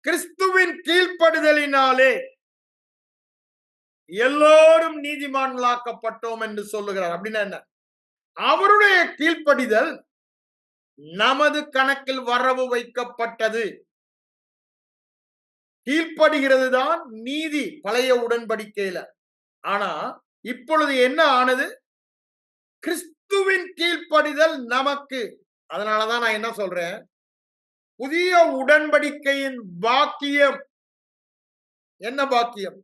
S1: கிறிஸ்துவின் கீழ்ப்படுதலினாலே எல்லோரும் நீதிமான்களாக்கப்பட்டோம் என்று சொல்லுகிறார். அப்படின்னா என்ன? அவருடைய கீழ்ப்படிதல் நமது கணக்கில் வரவு வைக்கப்பட்டது. கீழ்ப்படுகிறது தான் நீதி பழைய உடன்படிக்கையில. ஆனா இப்பொழுது என்ன ஆனது? கிறிஸ்துவின் கீழ்ப்படிதல் நமக்கு. அதனாலதான் நான் என்ன சொல்றேன், புதிய உடன்படிக்கையின் பாக்கியம் என்ன பாக்கியம்?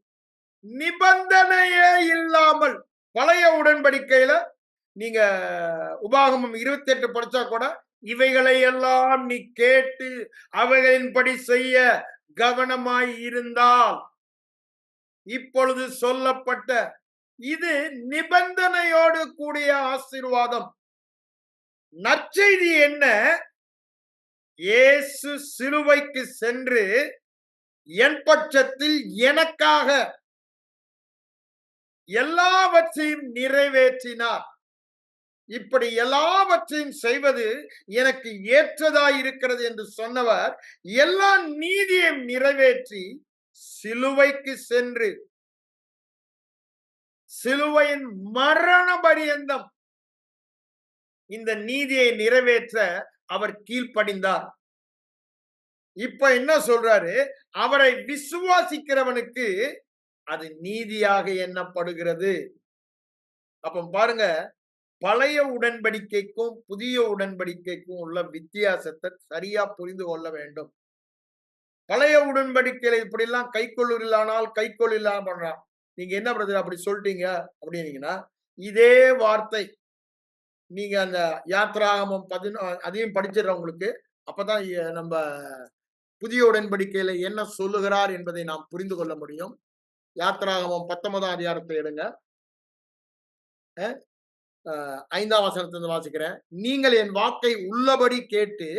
S1: நிபந்தனையே இல்லாமல். பழைய உடன்படிக்கையில நீங்க உபாகமம் 28 படிச்சா கூட, இவைகளை எல்லாம் நீ கேட்டு அவைகளின்படி செய்ய கவனமாய் இருந்தால், இப்பொழுது சொல்லப்பட்ட இது நிபந்தனையோடு கூடிய ஆசீர்வாதம். நற்செய்தி என்ன? இயேசு சிலுவைக்கு சென்று என் பட்சத்தில் எனக்காக எல்லாவற்றையும் நிறைவேற்றினார். இப்படி எல்லாவற்றையும் செய்வது எனக்கு ஏற்றதாய் இருக்கிறது என்று சொன்னவர் எல்லா நீதியையும் நிறைவேற்றி சிலுவைக்கு சென்று சிலுவையின் மரண பரியந்தம் இந்த நீதியை நிறைவேற்ற அவர் கீழ்ப்படிந்தார். இப்ப என்ன சொல்றாரு? அவரை விசுவாசிக்கிறவனுக்கு அது நீதியாக எண்ணப்படுகிறது. அப்ப பாருங்க, பழைய உடன்படிக்கைக்கும் புதிய உடன்படிக்கைக்கும் உள்ள வித்தியாசத்தை சரியா புரிந்து கொள்ள வேண்டும். பழைய உடன்படிக்கையில இப்படி எல்லாம் கைக்கொள்ளானால் கைக்கொள்ளாம பண்றான். நீங்க என்ன பிரதர் அப்படி சொல்லிட்டீங்க அப்படின்னீங்கன்னா, இதே வார்த்தை நீங்க அந்த யாத்ராகமம் 11 அதையும் படிச்சிடறவங்களுக்கு அப்பதான் நம்ம புதிய உடன்படிக்கையில என்ன சொல்லுகிறார் என்பதை நாம் புரிந்து கொள்ள முடியும். யாத்ராகமம் 19ஆம் அதிகாரத்தை எடுங்க, 5ஆம் வசனத்திலிருந்து வாசிக்கிறேன். நீங்கள் என் வாக்கை உள்ளபடி கேட்டு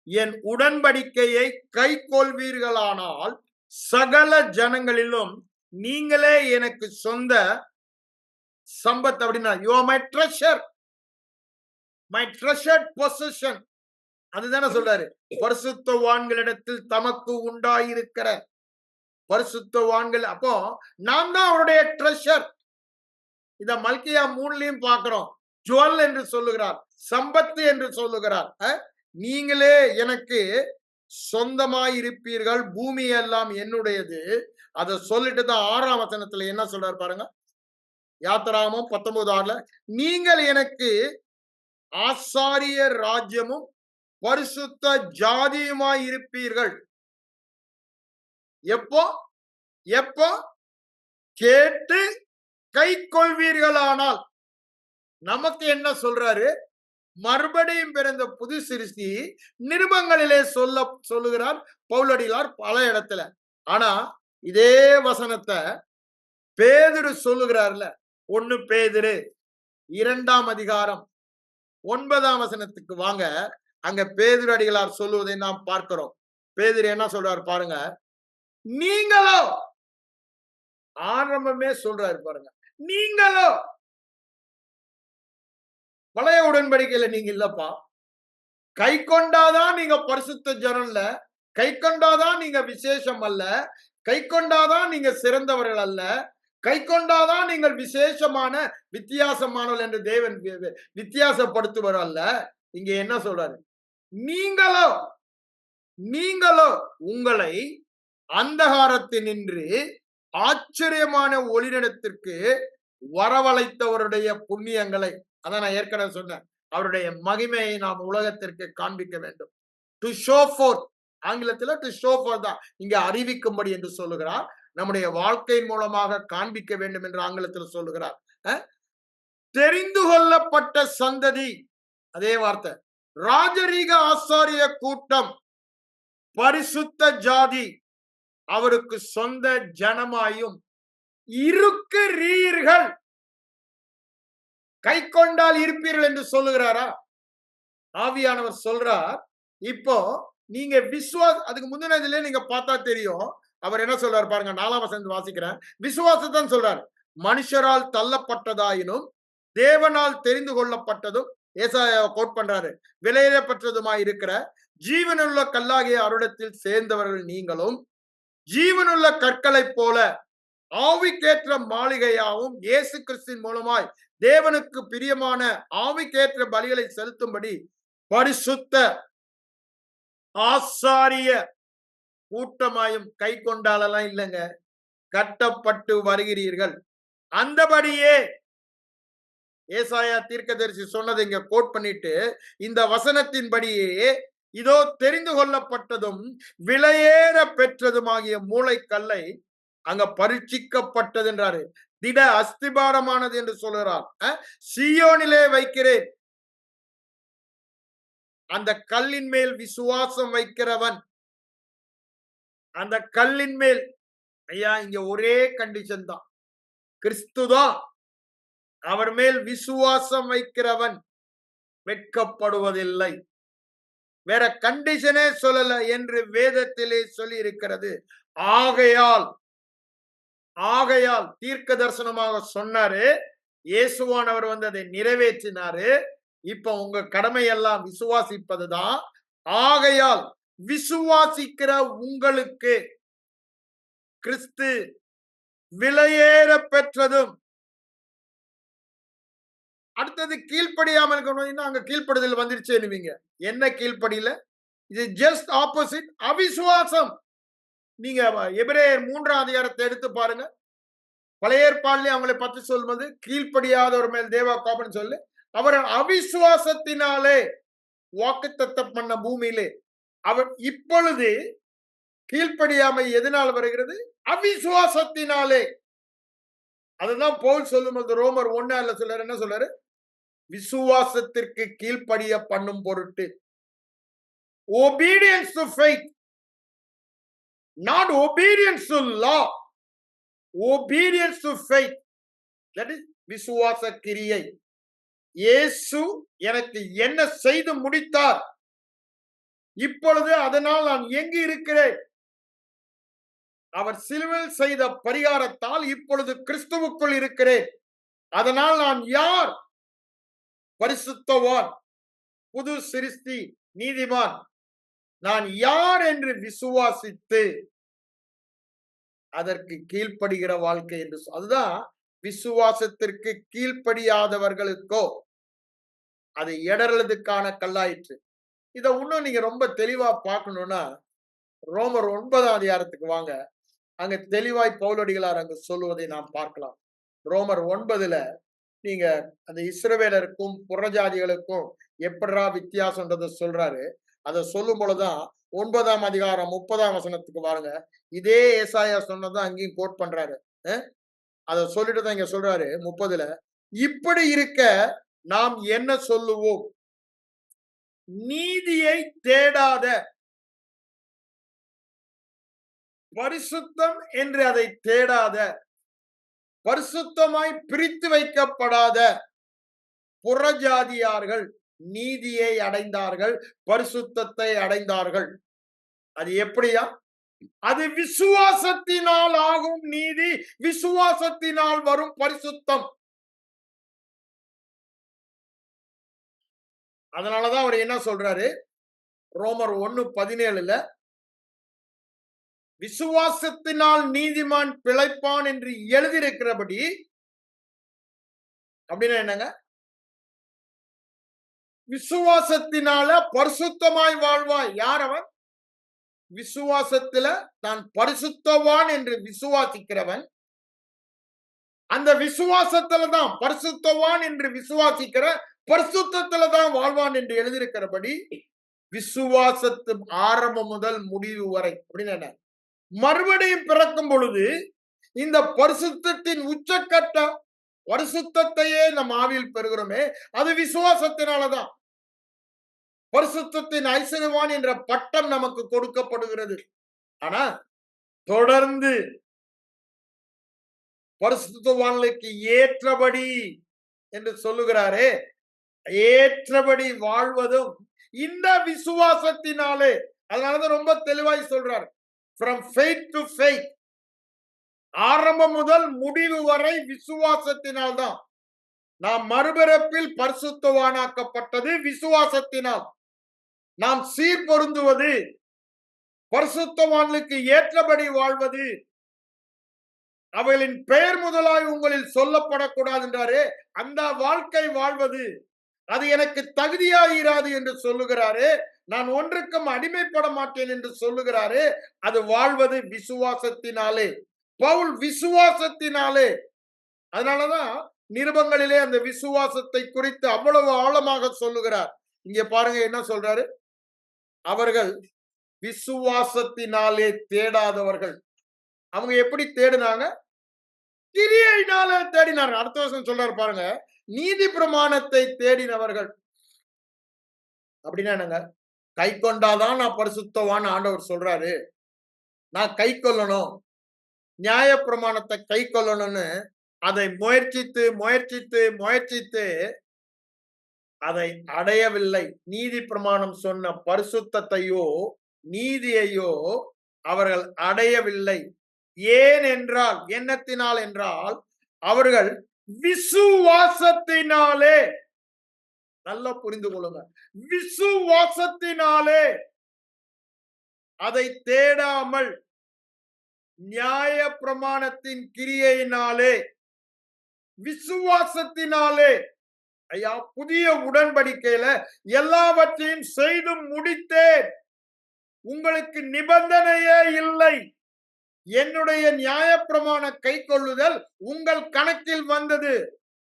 S1: என் உடன்படிக்கையை கை கொள்வீர்களானால் சகல ஜனங்களிலும் நீங்களே எனக்கு சொந்த சம்பத். அப்படின்னா you are my treasure, my treasured position. அதுதானே சொல்றாரு, பரிசுத்தவான்களிடத்தில் தமக்கு உண்டாயிருக்கிற பரிசுத்தவான்கள். அப்போ நாம் தான் அவருடைய ட்ரெஷர். இத மல்கியா 3லயும் பார்க்கிறோம். ஜுவல் என்று சொல்லுகிறார், சம்பத்து என்று சொல்லுகிறார். நீங்களே எனக்கு சொந்தமாயிருப்பீர்கள், பூமி எல்லாம் என்னுடையது. அதை சொல்லிட்டு தான் 6ஆம் வசனத்துல என்ன சொல்றாரு பாருங்க. யாத்திராகமம் 19:6, நீங்கள் எனக்கு ஆசாரிய ராஜ்யமும் பரிசுத்த ஜாதியுமாய் இருப்பீர்கள். எப்போ? எப்போ? கேட்டு கை கொள்வீர்களானால். நமக்கு என்ன சொல்றாரு? மறுபடியும் பிறந்த புது சிருஷ்டி நிருபங்களிலே சொல்லுகிறார் பவுலடிகளார் பல இடத்துல. ஆனா இதே வசனத்தை பேதுரு சொல்லுகிறார்ல, 1 பேதுரு 2ஆம் அதிகாரம் 9ஆம் வசனத்துக்கு வாங்க. அங்க பேதுரு அடிகளார் சொல்லுவதை நாம் பார்க்கிறோம். பேதுரு என்ன சொல்றாரு பாருங்க. நீங்களோ, ஆரம்பமே சொல்றாரு பாருங்க, நீங்களோ பழைய உடன்படிக்கையில நீங்க இல்லப்பா, கை கொண்டாதான் நீங்க பரிசுத்த ஜனம்ல கை கொண்டாதான் நீங்க விசேஷம் அல்ல, கை கொண்டாதான் நீங்க சிறந்தவர்கள் அல்ல, கை கொண்டாதான் நீங்கள் விசேஷமான வித்தியாசமானவர்கள் என்று தேவன் வித்தியாசப்படுத்துவர் அல்ல. இங்க என்ன சொல்றாரு? நீங்களோ நீங்களோ உங்களை அந்தகாரத்தினின்று ஆச்சரியமான ஒளியிடத்திற்கு வரவழைத்தவருடைய புண்ணியங்களை, அதான் நான் ஏற்கனவே சொன்னேன், அவருடைய மகிமையை நாம் உலகத்திற்கு காண்பிக்க வேண்டும். டு ஷோ ஃபோர்த், ஆங்கிலத்தில் டு ஷோ ஃபோர்த் தான் இங்க அறிவிக்கும்படி என்று சொல்லுகிறார். நம்முடைய வாழ்க்கையின் மூலமாக காண்பிக்க வேண்டும் என்று ஆங்கிலத்தில் சொல்லுகிறார். தெரிந்து கொள்ளப்பட்ட சந்ததி, அதே வார்த்தை, ராஜரீக ஆசாரிய கூட்டம், பரிசுத்த ஜாதி, அவருக்கு சொந்த ஜனமாயும் இருக்கிறீர்கள். கை கொண்டால் இருப்பீர்கள் என்று சொல்லுகிறாரா? ஆவியானவர் சொல்றார். இப்போ நீங்க அதுக்கு முந்தினதுல நீங்க பார்த்தா தெரியும். அவர் என்ன சொல்றாரு பாருங்க, 4ஆம் வசனத்தை வாசிக்கிறேன். விசுவாசத்தான் சொல்றாரு. மனுஷரால் தள்ளப்பட்டதாயினும் தேவனால் தெரிந்து கொள்ளப்பட்டதும், ஏசாயாவை கோட் பண்றாரு, விலையேறப்பட்டதுமாய் இருக்கிற ஜீவனுள்ள கல்லாகிய அருடத்தில் சேர்ந்தவர்கள் நீங்களும், ஜீவனுள்ள கற்களைப் போல ஆவிக்கேற்ற மாளிகையாவும் இயேசு கிறிஸ்துவின் மூலமாய் தேவனுக்கு பிரியமான ஆவிக்கேற்ற பலிகளை செலுத்தும்படி பரிசுத்த ஆசாரிய கூட்டமாயும் கை கொண்டாலெல்லாம் இல்லைங்க, கட்டப்பட்டு வருகிறீர்கள். அந்தபடியே ஏசாயா தீர்க்கதரிசி சொன்னதை இங்க கோட் பண்ணிட்டு, இந்த வசனத்தின்படியே இதோ தெரிந்து கொள்ளப்பட்டதும் விலையேற பெற்றதுமாகிய மூளைக்கல்லை அங்க பரீட்சிக்கப்பட்டது என்றாரு. திட அஸ்திபாரமானது என்று சொல்கிறார். சீயோனிலே வைக்கிறேன், அந்த கல்லின் மேல் விசுவாசம் வைக்கிறவன், அந்த கல்லின் மேல், ஐயா இங்க ஒரே கண்டிஷன் தான், கிறிஸ்துதான். அவர் மேல் விசுவாசம் வைக்கிறவன் வெட்கப்படுவதில்லை. வேற கண்டிஷனே சொல்லல என்று வேதத்திலே சொல்லி இருக்கிறது. ஆகையால் தீர்க்க தரிசனமாக சொன்னாரு, இயேசுவானவர் வந்து அதை நிறைவேற்றினாரு. இப்ப உங்க கடமை எல்லாம் விசுவாசிப்பதுதான். ஆகையால் விசுவாசிக்கிற உங்களுக்கு கிறிஸ்து விலையேற பெற்றதும், அடுத்தது கீழ்ப்படியாமல் இருக்கணும். அங்க கீழ்ப்படுதல் வந்துருச்சு. என்ன கீழ்ப்படியில? இது ஜஸ்ட் ஆப்போசிட், அவிசுவாசம். நீங்க எபிரேயர் 3ஆம் அதிகாரத்தை எடுத்து பாருங்க. பழைய ஏற்பாட்டிலே அவங்களை பற்றி சொல்வது கீழ்ப்படியாதவர் மேல் தேவ கோபம் சொல்லு, அவர் அவிசுவாசத்தினாலே வாக்குத்தத்தம் பண்ண பூமியிலே அவர் இப்பொழுது கீழ்ப்படியாமை எதனால் வருகிறது? அவிசுவாசத்தினாலே. அதுதான் பவுல் சொல்லும்போது ரோமர் 1 சொல்றாரு, என்ன சொல்றாரு? விசுவாசத்திற்கு கீழ்ப்படிய பண்ணும் பொருட்டு. obedience to faith, not obedience to law, obedience to faith, that is விசுவாச கிரியை. இயேசு எனக்கு என்ன செய்து முடித்தார், இப்பொழுது அதனால் நான் எங்கு இருக்கிறேன்? அவர் சிலுவையில் செய்த பரிகாரத்தால் இப்பொழுது கிறிஸ்துவுக்குள் இருக்கிறேன். அதனால் நான் யார்? பரிசுத்தவான், புது சிருஷ்டி, நீதிமான். நான் யார் என்று விசுவாசித்து அதற்கு கீழ்ப்படுகிற வாழ்க்கை என்று, அதுதான் விசுவாசத்திற்கு கீழ்ப்படியாதவர்களுக்கோ அது இடறதுக்கான கல்லாயிற்று. இதை இன்னும் நீங்க ரொம்ப தெளிவா பார்க்கணும்னா ரோமர் 9ஆம் அதிகாரத்துக்கு வாங்க. அங்க தெளிவாய் பவுலடிகளார் அங்கு சொல்லுவதை நாம் பார்க்கலாம். ரோமர் 9 நீங்க அந்த இஸ்ரவேலருக்கும் புறஜாதிகளுக்கும் எப்படா வித்தியாசம்ன்றதை சொல்றாரு. அதை சொல்லும் பொழுதுதான் 9ஆம் அதிகாரம் 30ஆம் வசனத்துக்கு வாருங்க. இதே ஏசாயா சொன்னதான் அங்கேயும் கோட் பண்றாரு. அதை சொல்லிட்டு தான் இங்க சொல்றாரு 30. இப்படி இருக்க நாம் என்ன சொல்லுவோம்? நீதியை தேடாத, பரிசுத்தம் என்று அதை தேடாத, பரிசுத்தமாய் பிரித்து வைக்கப்படாத புறஜாதியார்கள் நீதியை அடைந்தார்கள், பரிசுத்தத்தை அடைந்தார்கள். அது எப்படியா? அது விசுவாசத்தினால் ஆகும் நீதி, விசுவாசத்தினால் வரும் பரிசுத்தம். அதனாலதான் அவர் என்ன சொல்றாரு ரோமர் 1:17 விசுவாசத்தினால் நீதிமான் பிழைப்பான் என்று எழுதியிருக்கிறபடி, அப்படின்னா என்னங்க? விசுவாசத்தினால பரிசுத்தமாய் வாழ்வாய். யார் அவன்? விசுவாசத்துல தான் பரிசுத்தவான் என்று விசுவாசிக்கிறவன். அந்த விசுவாசத்துல தான் பரிசுத்தவான் என்று விசுவாசிக்கிற பரிசுத்தத்துல தான் வாழ்வான் என்று எழுதியிருக்கிறபடி, விசுவாசத்து ஆரம்பம் முதல் முடிவு வரை அப்படின்னு என்ன? மறுபடியும் பிறக்கும் பொழுது இந்த பரிசுத்தத்தின் உச்சக்கட்ட பரிசுத்தையே நம் ஆவியில் பெறுகிறோமே, அது விசுவாசத்தினாலதான். பரிசுத்தத்தின் ஐஸ்வர்யவான் என்ற பட்டம் நமக்கு கொடுக்கப்படுகிறது. ஆனா தொடர்ந்து பரிசுத்தவான்களுக்கு ஏற்றபடி என்று சொல்லுகிறாரே, ஏற்றபடி வாழ்வதும் இந்த விசுவாசத்தினாலே. அதனாலதான் ரொம்ப தெளிவாய் சொல்றார், from faith to faith, ஆரம்பம் முதல் முடிவு வரை விசுவாசத்தினால்தான். நாம் மறுபிறப்பில் பரிசுத்தவானாக்கப்பட்டது விசுவாசத்தினால். நாம் சீர்பொருந்துவது, பரிசுத்தவான்களுக்கு ஏற்றபடி வாழ்வது, அவைகளின் பெயர் முதலாய் உங்களில் சொல்லப்படக்கூடாது என்றாரே, அந்த வாழ்க்கை வாழ்வது, அது எனக்கு தகுதியாயிராது என்று சொல்லுகிறாரே. நான் ஒன்றுக்கும் அடிமைப்பட மாட்டேன் என்று சொல்லுகிறாரே, அது வாழ்வது விசுவாசத்தினாலே. பவுல் விசுவாசத்தினாலே. அதனாலதான் நிருபங்களிலே அந்த விசுவாசத்தை குறித்து அவ்வளவு ஆழமாக சொல்லுகிறார். இங்க பாருங்க என்ன சொல்றாரு, அவர்கள் விசுவாசத்தினாலே தேடாதவர்கள். அவங்க எப்படி தேடினாங்க? கிரியையினாலே தேடினார்கள். அடுத்த வருஷம் சொல்றாரு பாருங்க, நீதி பிரமாணத்தை தேடினவர்கள். அப்படின்னா என்னங்க? கை கொண்டாதான் நான் பரிசுத்தவான் ஆண்டவர் சொல்றாரு. நான் கை கொள்ளணும், நியாய பிரமாணத்தை கை கொள்ளணும்னு அதை முயற்சித்து முயற்சித்து முயற்சித்து அதை அடையவில்லை. நீதி பிரமாணம் சொன்ன பரிசுத்தையோ நீதியையோ அவர்கள் அடையவில்லை. ஏன் என்றால், எண்ணத்தினால் என்றால், அவர்கள் விசுவாசத்தினாலே. நல்லா புரிந்து கொள்ளுங்க, விசுவாசத்தினாலே. அதை தேடாமல் நியாய பிரமாணத்தின் கிரியையினாலே, விசுவாசத்தினாலே. ஐயா, புதிய உடன்படிக்கையில எல்லாவற்றையும் செய்து முடித்தேன், உங்களுக்கு நிபந்தனையே இல்லை, என்னுடைய நியாய பிரமாண கை கொள்ளுதல் உங்கள் கணக்கில் வந்தது.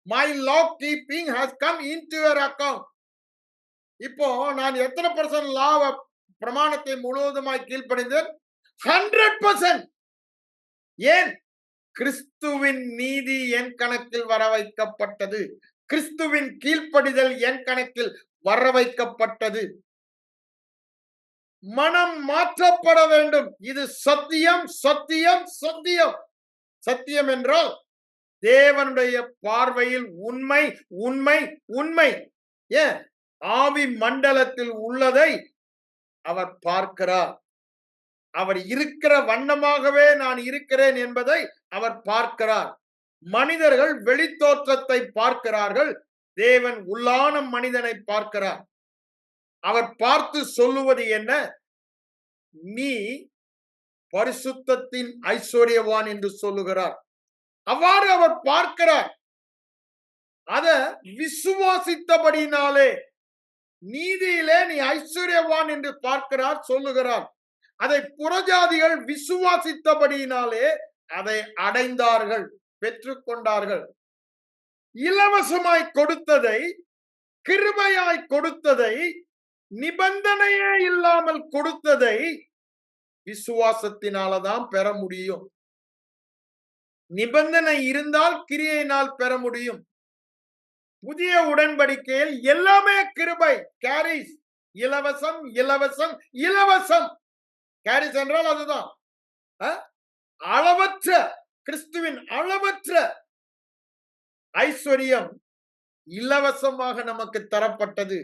S1: My law keeping has come into your account. இப்போ நான் எத்தனை % லா பிரமாணத்தை முழுவதுமாய் கீழ்ப்படிந்தேன்? 100%. ஏன்? கிறிஸ்துவின் நீதி என் கணக்கில் வர வைக்கப்பட்டது. கிறிஸ்துவின் கீழ்ப்படிதல் என் கணக்கில் வர வைக்கப்பட்டது. மனம் மாற்றப்பட வேண்டும். இது சத்தியம், சத்தியம், சத்தியம். சத்தியம் என்றால் தேவனுடைய பார்வையில் உண்மை, உண்மை, உண்மை. ஏன்? ஆவி மண்டலத்தில் உள்ளதை அவர் பார்க்கிறார். அவர் இருக்கிற வண்ணமாகவே நான் இருக்கிறேன் என்பதை அவர் பார்க்கிறார். மனிதர்கள் வெளித்தோற்றத்தை பார்க்கிறார்கள், தேவன் உள்ளான மனிதனை பார்க்கிறார். அவர் பார்த்து சொல்லுவது என்ன? நீ பரிசுத்தத்தின் ஐஸ்வர்யவான் என்று சொல்லுகிறார். அவ்வாறு அவர் பார்க்கிறார். அத விசுவாசித்தபடினாலே நீதியிலே நீ ஐஸ்வர்யவான் என்று பார்க்கிறார், சொல்லுகிறார். அதை புறஜாதிகள் விசுவாசித்தபடியினாலே அதை அடைந்தார்கள், பெற்றுக்கொண்டார்கள். இலவசமாய் கொடுத்ததை, கிருபையாய் கொடுத்ததை, நிபந்தனையே இல்லாமல் கொடுத்ததை விசுவாசத்தினாலதான் பெற முடியும். நிபந்தனை இருந்தால் கிரியையினால் பெற முடியும். புதிய உடன்படிக்கையில் எல்லாமே கிருபை, கேரிஸ், இலவசம், இலவசம், இலவசம். கேரிஸ் என்றால் அதுதான். அளவற்ற கிறிஸ்துவின் அளவற்ற ஐஸ்வர்யம் இலவசமாக நமக்கு தரப்பட்டது.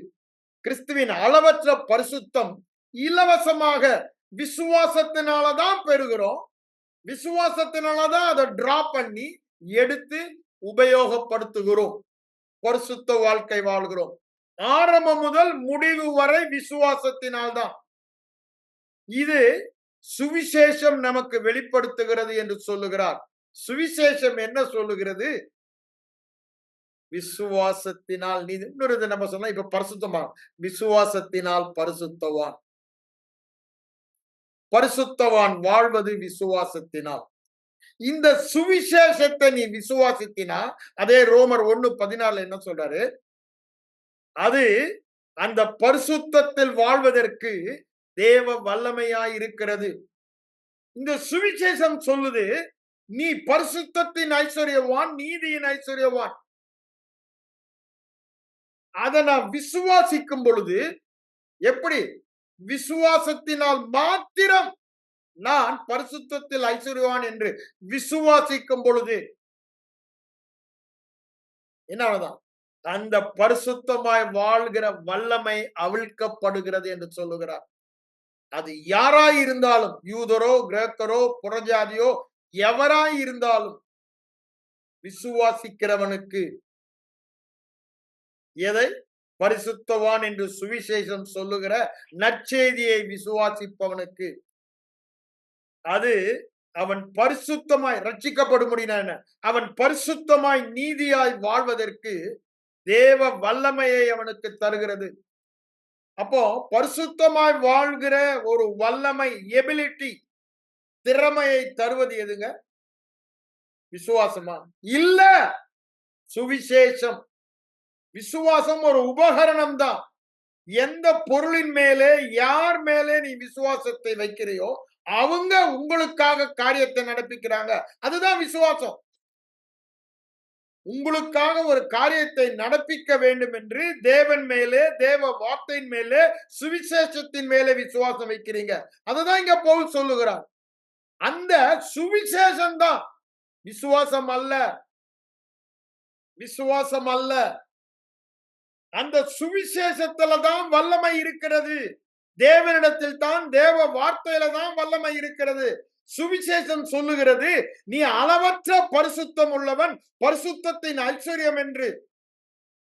S1: கிறிஸ்துவின் அளவற்ற பரிசுத்தம் இலவசமாக விசுவாசத்தினாலதான் பெறுகிறோம். விசுவாசத்தினாலதான் அதை டிரா பண்ணி எடுத்து உபயோகப்படுத்துகிறோம். பரிசுத்த வாழ்க்கை வாழ்கிறோம். ஆரம்பம் முதல் முடிவு வரை விசுவாசத்தினால்தான். இது சுவிசேஷம் நமக்கு வெளிப்படுத்துகிறது என்று சொல்லுகிறார். சுவிசேஷம் என்ன சொல்லுகிறது? விசுவாசத்தினால் நீ இன்னொரு நம்ம சொன்னா இப்ப பரிசுத்தமா விசுவாசத்தினால் பரிசுத்தவான். பரிசுத்தவான் வாழ்வது விசுவாசத்தினால். இந்த சுவிசேஷத்தை நீ விசுவாசித்தினா, அதே ரோமர் 1:14 என்ன சொல்றாரு? அது அந்த பரிசுத்தத்தில் வாழ்வதற்கு தேவ வல்லமையாய் இருக்கிறது. இந்த சுவிசேஷம் சொல்லுது, நீ பரிசுத்தத்தின் ஐஸ்வர்யவான், நீதியின் ஐஸ்வர்யவான். அதை நான் விசுவாசிக்கும் பொழுது எப்படி? விசுவாசத்தினால் மாத்திரம் நான் பரிசுத்தத்தில் ஐஸ்வர்யவான் என்று விசுவாசிக்கும் பொழுது என்னதான் அந்த பரிசுத்தமாய் வாழ்கிற வல்லமை அவிழ்க்கப்படுகிறது என்று சொல்லுகிறார். அது யாராய் இருந்தாலும், யூதரோ கிரேக்கரோ புறஜாதியோ எவராய் இருந்தாலும் விசுவாசிக்கிறவனுக்கு எதை? பரிசுத்தவான் என்று சுவிசேஷம் சொல்லுகிற நற்செய்தியை விசுவாசிப்பவனுக்கு அது அவன் பரிசுத்தமாய் ரட்சிக்கப்படும்படியான அவன் பரிசுத்தமாய் நீதியாய் வாழ்வதற்கு தேவ வல்லமையை அவனுக்கு தருகிறது. அப்போ பரிசுத்தமாய் வாழ்கிற ஒரு வல்லமை, எபிலிட்டி, திறமையை தருவது எதுங்க? விசுவாசமா? இல்ல, சுவிசேஷம். விசுவாசம் ஒரு உபகரணம் தான். எந்த பொருளின் மேலே, யார் மேலே நீ விசுவாசத்தை வைக்கிறையோ அவங்க உங்களுக்காக காரியத்தை நடப்பிக்கிறாங்க. அதுதான் விசுவாசம். உங்களுக்காக ஒரு காரியத்தை நடப்பிக்க வேண்டும் என்று தேவன் மேலே, தேவ வார்த்தையின் மேலே, சுவிசேஷத்தின் மேலே விசுவாசம் வைக்கிறீங்க. அதுதான் இங்க பவுல் சொல்லுகிறார். அந்த சுவிசேஷம் தான், விசுவாசம் அல்ல. விசுவாசம் அல்ல. அந்த சுவிசேஷத்துல தான் வல்லமை இருக்கிறது. தேவனிடத்தில் தான், தேவ வார்த்தையில தான் வல்லமை இருக்கிறது. சுவிசேஷம் சொல்லுகிறது, நீ அளவற்ற பரிசுத்தம் உள்ளவன், பரிசுத்தத்தின் ஐஸ்வர்யம் என்று.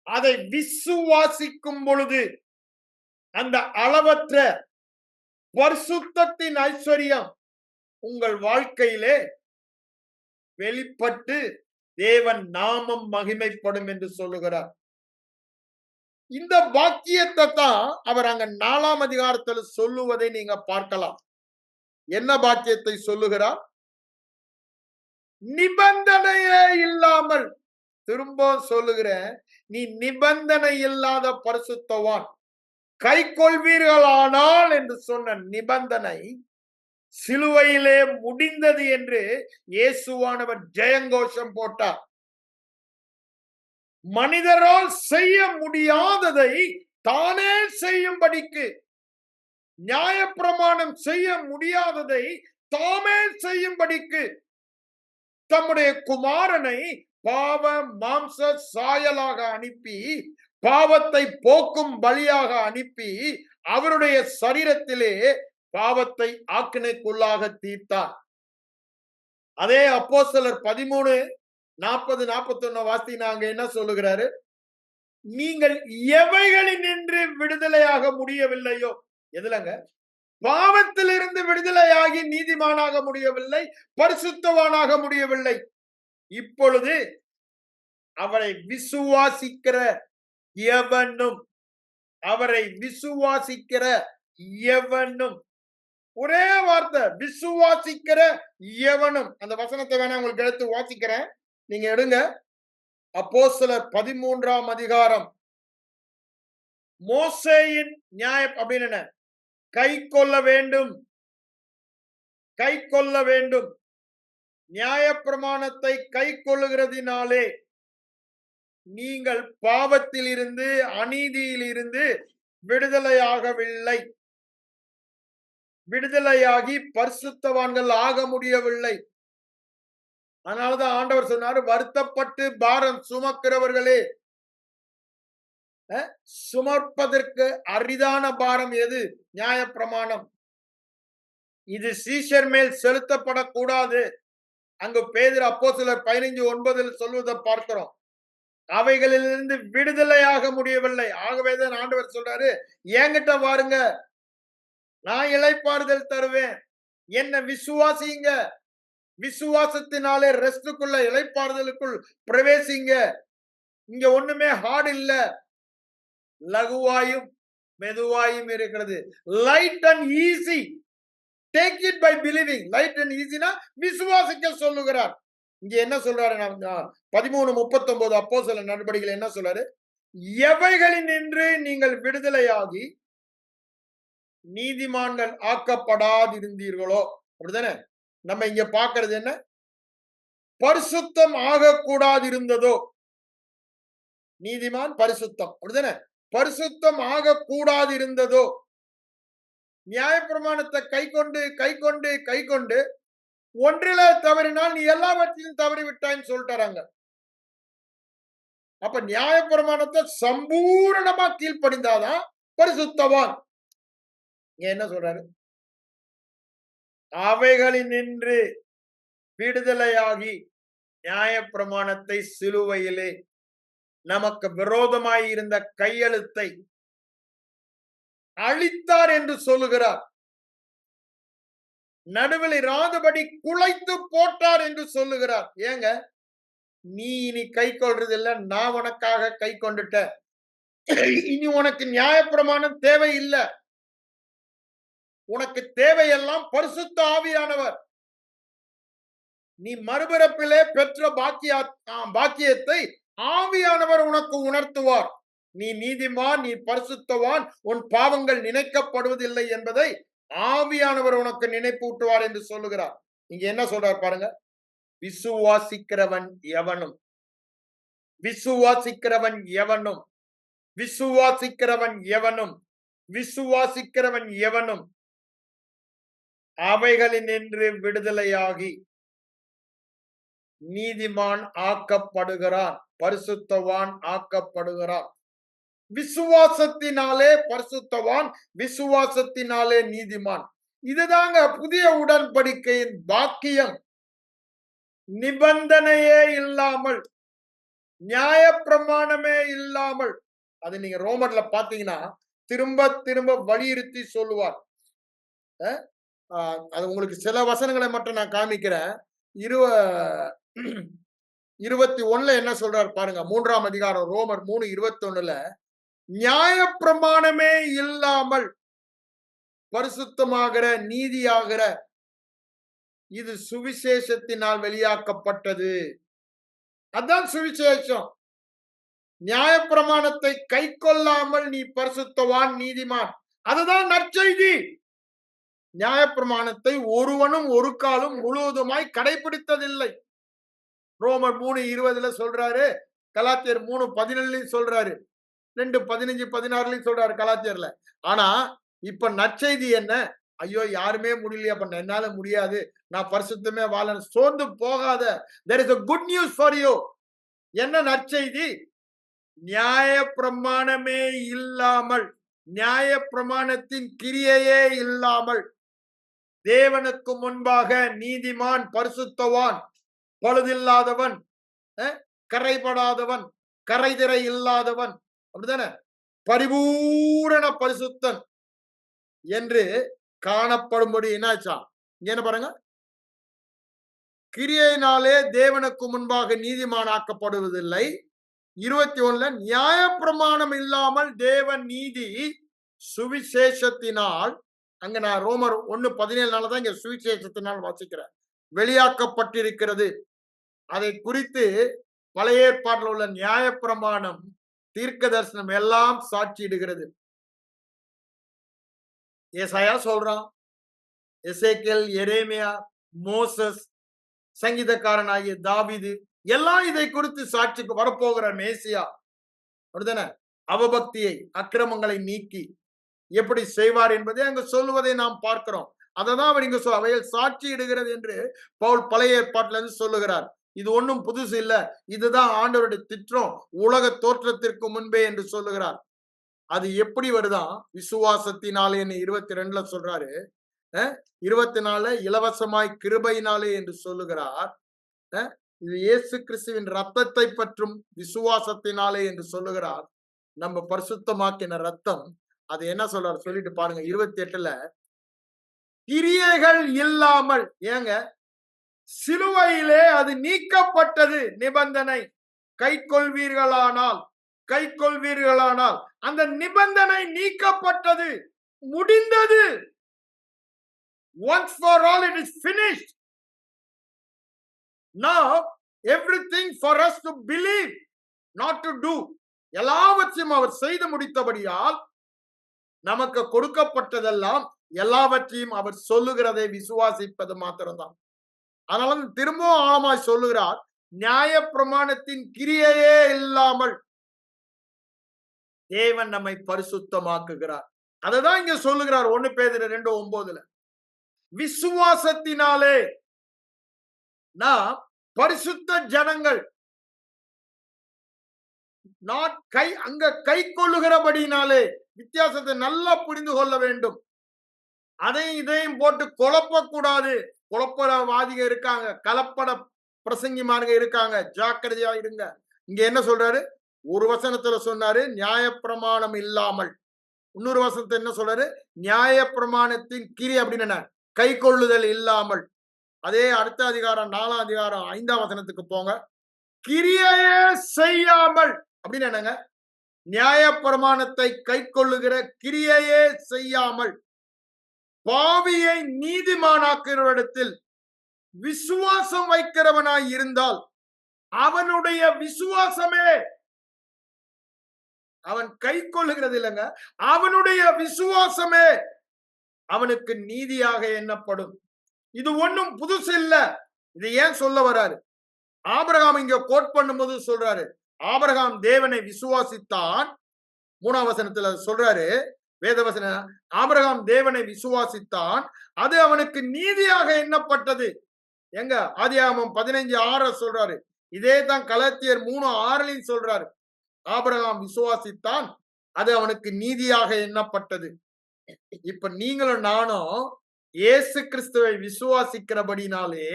S1: அதை விசுவாசிக்கும் பொழுது அந்த அளவற்ற பரிசுத்தத்தின் ஐஸ்வர்யம் உங்கள் வாழ்க்கையிலே வெளிப்பட்டு தேவன் நாமம் மகிமைப்படும் என்று சொல்லுகிறார். இந்த பாக்கியத்தை தான் அவர் அங்க 4ஆம் அதிகாரத்தில் சொல்லுவதை நீங்க பார்க்கலாம். என்ன பாக்கியத்தை சொல்லுகிறார்? நிபந்தனையே இல்லாமல், திரும்ப சொல்லுகிறேன், நீ நிபந்தனை இல்லாத பரிசுத்தவான், கை கொள்வீர்களானால் என்று சொன்ன நிபந்தனை சிலுவையிலே முடிந்தது என்று இயேசுவானவர் ஜெயங்கோஷம் போட்டார். மனிதரால் செய்ய முடியாததை தானே செய்யும்படிக்கு, நியாயப்பிரமாணம் செய்ய முடியாததை தாமே செய்யும்படிக்கு தம்முடைய குமாரனை பாவ மாம்ச சாயலாக அனுப்பி, பாவத்தை போக்கும் பலியாக அனுப்பி, அவருடைய சரீரத்திலே பாவத்தை ஆக்கினைக்குள்ளாக தீர்த்தார். அதே அப்போஸ்தலர் 13:40-41 வாசினாங்க. என்ன சொல்லுகிறாரு? நீங்கள் எவைகளினின்று விடுதலையாக முடியவில்லையோ, எதுலங்க? பாவத்திலிருந்து விடுதலையாகி நீதிமானாக முடியவில்லை, பரிசுத்தவானாக முடியவில்லை. இப்பொழுது அவரை விசுவாசிக்கிற எவனும், அவரை விசுவாசிக்கிற எவனும், ஒரே வார்த்தை, விசுவாசிக்கிற எவனும். அந்த வசனத்தை வேணா உங்களுக்கு எடுத்து வாசிக்கிறேன், நீங்க எடுங்க. அப்போஸ்தலர் 13ஆம் அதிகாரம். மோசேயின் நியாயம் அப்படின்னு என்ன? கை கொள்ள வேண்டும், கை கொள்ள வேண்டும். நியாயப்பிரமாணத்தை கை கொள்ளுகிறதினாலே நீங்கள் பாவத்தில் இருந்து, அநீதியில் இருந்து விடுதலையாகவில்லை, விடுதலையாகி பரிசுத்தவான்கள் ஆக முடியவில்லை. அதனாலதான் ஆண்டவர் சொன்னாரு, வருத்தப்பட்டு பாரம் சுமக்கிறவர்களே, சுமப்பதற்கு அரிதான பாரம் எது? நியாயப்பிரமாணம். இது சீஷர் மேல் செலுத்தப்படக்கூடாது. அங்கு பேதுரு அப்போஸ்தலர் 15:9 சொல்வதை பார்க்கிறோம். அவைகளிலிருந்து விடுதலையாக முடியவில்லை. ஆகவேதான் ஆண்டவர் சொல்றாரு, என்கிட்ட வாருங்க, நான் இளைப்பாறுதல் தருவேன். என்ன விசுவாசிங்க. விசுவாசத்தினாலே ரெஸ்டுக்குள்ள, இளைப்பாறுதலுக்குள் பிரவேசிங்க. இங்க ஒண்ணுமே ஹார்ட் இல்ல, லகுவாயும் மெதுவாயும் இருக்கிறது. Light and easy. Take it by believing. Light and ஈஸினா விசுவாசிக்க சொல்லுகிறார். இங்க என்ன சொல்றாரு? 13:39 அப்போஸ்தலர் நடபடிகள் என்ன சொல்றாரு? எவைகளில் நின்று நீங்கள் விடுதலையாகி நீதிமான்கள் ஆக்கப்படாதிருந்தீர்களோ. அப்படிதானே? நம்ம இங்க பார்க்கிறது என்ன? பரிசுத்தம் ஆகக்கூடாது இருந்ததோ. நீதிமான் பரிசுத்தம், அப்படிதானே? பரிசுத்தம் ஆகக்கூடாது இருந்ததோ. நியாயப்பிரமாணத்தை கை கொண்டு ஒன்றில தவறினால் நீ எல்லாவற்றிலும் தவறி விட்டாய்ன்னு சொல்லிட்டாங்க. அப்ப நியாயப்பிரமாணத்தை சம்பூரணமா கீழ்ப்படிந்தாதான் பரிசுத்தவான். என்ன சொல்றாரு? அவைகளில் நின்று விடுதலையாகி நியாயப்பிரமாணத்தை சிலுவையிலே நமக்கு விரோதமாய் இருந்த கையெழுத்தை அழித்தார் என்று சொல்லுகிறார். நடுவில் இராதபடி குலைத்து போட்டார் என்று சொல்லுகிறார். ஏங்க? நீ இனி கை கொள்றது இல்ல, நான் உனக்காக கை கொண்டுட்ட. இனி உனக்கு நியாயப்பிரமாணம் தேவை இல்லை. உனக்கு தேவையெல்லாம் பரிசுத்த ஆவியானவர். நீ மறுபிறப்பிலே பெற்ற பாக்கியத்தை ஆவியானவர் உனக்கு உணர்த்துவார். நீ நீதிமான், நீ பரிசுத்தவான், உன் பாவங்கள் நினைக்கப்படுவதில்லை என்பதை ஆவியானவர் உனக்கு நினைப்பூட்டுவார் என்று சொல்லுகிறார். இங்க என்ன சொல்றார் பாருங்க. விசுவாசிக்கிறவன் எவனும், விசுவாசிக்கிறவன் எவனும், விசுவாசிக்கிறவன் எவனும், விசுவாசிக்கிறவன் எவனும் அவைகளினின்று விடுதலையாகி நீதிமான் ஆக்கப்படுகிறான், பரிசுத்தவான் ஆக்கப்படுகிறான். விசுவாசத்தினாலே பரிசுத்தவான், விசுவாசத்தினாலே நீதிமான். இதுதாங்க புதிய உடன்படிக்கையின் பாக்கியம். நிபந்தனையே இல்லாமல், நியாயப்பிரமாணமே இல்லாமல். அது நீங்க ரோமர்ல பாத்தீங்கன்னா திரும்ப திரும்ப வலியுறுத்தி சொல்லுவார். அது உங்களுக்கு சில வசனங்களை மட்டும் நான் காமிக்கிறேன். 21 என்ன சொல்றாரு பாருங்க. 3ஆம் அதிகாரம் ரோமர் 3:21 நியாயப்பிரமாணமே இல்லாமல் பரிசுத்தமாகிற நீதியாகிற இது சுவிசேஷத்தினால் வெளியாக்கப்பட்டது. அதான் சுவிசேஷம். நியாயப்பிரமாணத்தை கை கொள்ளாமல் நீ பரிசுத்தவான், நீதிமான். அதுதான் நற்செய்தி. நியாயப்பிரமாணத்தை ஒருவனும் ஒரு காலம் முழுவதுமாய் கடைபிடித்ததில்லை. ரோமர் 3:20 சொல்றாரு, கலாத்தியர் 3:17 சொல்றாரு, 2:15-16 சொல்றாரு கலாத்தியர்ல. ஆனா இப்ப நற்செய்தி என்ன? ஐயோ யாருமே முடியலையா, அப்ப என்னால முடியாது, நான் பரிசுத்தமே வாழணும், சோர்ந்து போகாத. there is a good news for you. என்ன நற்செய்தி? நியாய பிரமாணமே இல்லாமல், நியாய பிரமாணத்தின் கிரியையே இல்லாமல் தேவனுக்கு முன்பாக நீதிமான், பரிசுத்தவான், பழுதில்லாதவன், கரைபடாதவன், கரைதிரை இல்லாதவன், அப்படிதானே, பரிபூரண பரிசுத்தன் என்று காணப்படும்படி என்னாச்சா? என்ன பாருங்க, கிரியையினாலே தேவனுக்கு முன்பாக நீதிமானாக்கப்படுவதில்லை. 21 நியாய பிரமாணம் இல்லாமல் தேவன் நீதி சுவிசேஷத்தினால், அங்க நான் ரோமர் 1:17 இங்க சுவிசேஷத்தினால் வாசிக்கிறேன், வெளியாக்கப்பட்டிருக்கிறது. அதை குறித்து பழைய ஏற்பாட்டில் உள்ள நியாய பிரமாணம், தீர்க்க தரிசனம் எல்லாம் சாட்சியிடுகிறது. ஏசாயா சொல்றான், எசேக்கியேல், எரேமியா, மோசஸ், சங்கீதக்காரனாகிய தாவீது எல்லாம் இதை குறித்து சாட்சிக்கு வரப்போகிற மேசியா, அப்படிதானே, அவபக்தியை, அக்கிரமங்களை நீக்கி எப்படி செய்வார் என்பதை அங்கு சொல்லுவதை நாம் பார்க்கிறோம். அததான் அவர் இங்க அவைகள் சாட்சி இடுகிறது என்று பவுல் பழைய ஏற்பாட்டில இருந்து சொல்லுகிறார். இது ஒன்றும் புதுசு இல்ல, இதுதான் ஆண்டவருடைய திட்டம் உலக தோற்றத்திற்கு முன்பே என்று சொல்லுகிறார். அது எப்படி வருதான்? விசுவாசத்தினாலே 22 சொல்றாரு, 24 இலவசமாய் கிருபையினாலே என்று சொல்லுகிறார். இது இயேசு கிறிஸ்துவின் ரத்தத்தை பற்றும் விசுவாசத்தினாலே என்று சொல்லுகிறார். நம்ம பரிசுத்தமாக்கின ரத்தம், அது என்ன சொல்றாரு சொல்லிட்டு பாருங்க. 28 கிரியைகள் இல்லாமல், ஏங்க சிலுவையிலே அது நீக்கப்பட்டது நிபந்தனை. கைக்கொள்வீர்களானால் கைக்கொள்வீர்களானால் அந்த நிபந்தனை நீக்கப்பட்டது, முடிந்தது. Once for all it is finished. Now everything for us to believe, not to do. எல்லாவற்றையும் அவர் செய்து முடித்தபடியால் நமக்கு கொடுக்கப்பட்டதெல்லாம் எல்லாவற்றையும் அவர் சொல்லுகிறதை விசுவாசிப்பது மாத்திரம்தான். அதனால திரும்பவும் ஆழமாய் சொல்லுகிறார், நியாய பிரமாணத்தின் கிரியையே இல்லாமல் தேவன் நம்மை பரிசுத்தமாக்குகிறார். அததான் இங்க சொல்லுகிறார் 1 பேதுரு 2:9. விசுவாசத்தினாலே நாம் பரிசுத்த ஜனங்கள், அங்க கை கொள்ளுகிறபடினாலே. வித்தியாசத்தை நல்லா புரிந்து கொள்ள வேண்டும். அதையும் இதையும் போட்டு குழப்பக்கூடாது. குழப்பவாதிகள் இருக்காங்க, கலப்பட பிரசங்கிமார்கள் இருக்காங்க, ஜாக்கிரதையா இருங்க. இங்க என்ன சொல்றாரு? ஒரு வசனத்துல சொன்னாரு நியாயப்பிரமாணம் இல்லாமல், இன்னொரு வசனத்தை என்ன சொல்றாரு? நியாயப்பிரமாணத்தின் கிரி அப்படின்னு கை கொள்ளுதல் இல்லாமல். அதே அடுத்த அதிகாரம் 4ஆம் அதிகாரம் 5ஆம் வசனத்துக்கு போங்க. கிரியையே செய்யாமல் அப்படின்னு என்னங்க? நியாயப்பிரமாணத்தை கை கொள்ளுகிற கிரியையே செய்யாமல் பாவியை நீதிமானாக்குறவரிடத்தில் விசுவாசம் வைக்கிறவனாய் இருந்தால் அவனுடைய விசுவாசமே, அவன் கை கொள்ளுகிறது இல்லைங்க, அவனுடைய விசுவாசமே அவனுக்கு நீதியாக எண்ணப்படும். இது ஒண்ணும் புதுசு இல்ல. இது ஏன் சொல்ல வராரு? ஆபிரகாம் இங்க கோட் பண்ணும்போது சொல்றாரு, ஆபிரகாம் தேவனை விசுவாசித்தான். 3ஆம் வசனத்துல சொல்றாரு, வேதவசன, ஆபிரகாம் தேவனை விசுவாசித்தான், அது அவனுக்கு நீதியாக எண்ணப்பட்டது. எங்க? ஆதியாகமம் 15:6 சொல்றாரு. இதே தான் கலாத்தியர் 3:6 சொல்றாரு. ஆபிரகாம் விசுவாசித்தான், அது அவனுக்கு நீதியாக எண்ணப்பட்டது. இப்ப நீங்களும் நானும் இயேசு கிறிஸ்துவை விசுவாசிக்கிறபடினாலே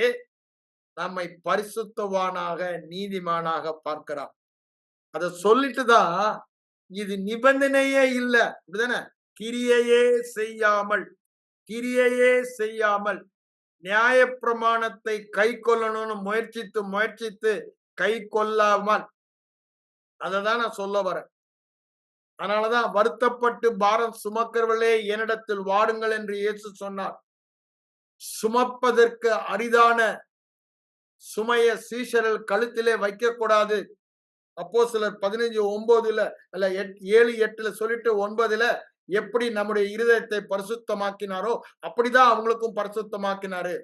S1: நம்மை பரிசுத்தவானாக நீதிமானாக பார்க்கிறார். அத சொல்லிட்டுதான் இது நிபந்தனையே இல்ல, அப்படிதானே? கிரியையே செய்யாமல் நியாய பிரமாணத்தை கை கொள்ளணும்னு முயற்சித்து கை கொள்ளாமல், அததான் நான் சொல்ல வரேன். அதனாலதான் வருத்தப்பட்டு பாரம் சுமக்கிறவர்களே என்னிடத்தில் வாருங்கள் என்று இயேசு சொன்னார். சுமப்பதற்கு அரிதான சுமைய சீஷர்கள் கழுத்திலே வைக்க கூடாது. அப்போஸ்தலர் 15:9 அல்ல 7:8 சொல்லிட்டு 9 எப்படி நம்முடைய இருதயத்தை பரிசுத்தமாக்கினாரோ அப்படிதான் அவங்களுக்கும் பரிசுத்தமாக்கினாரு.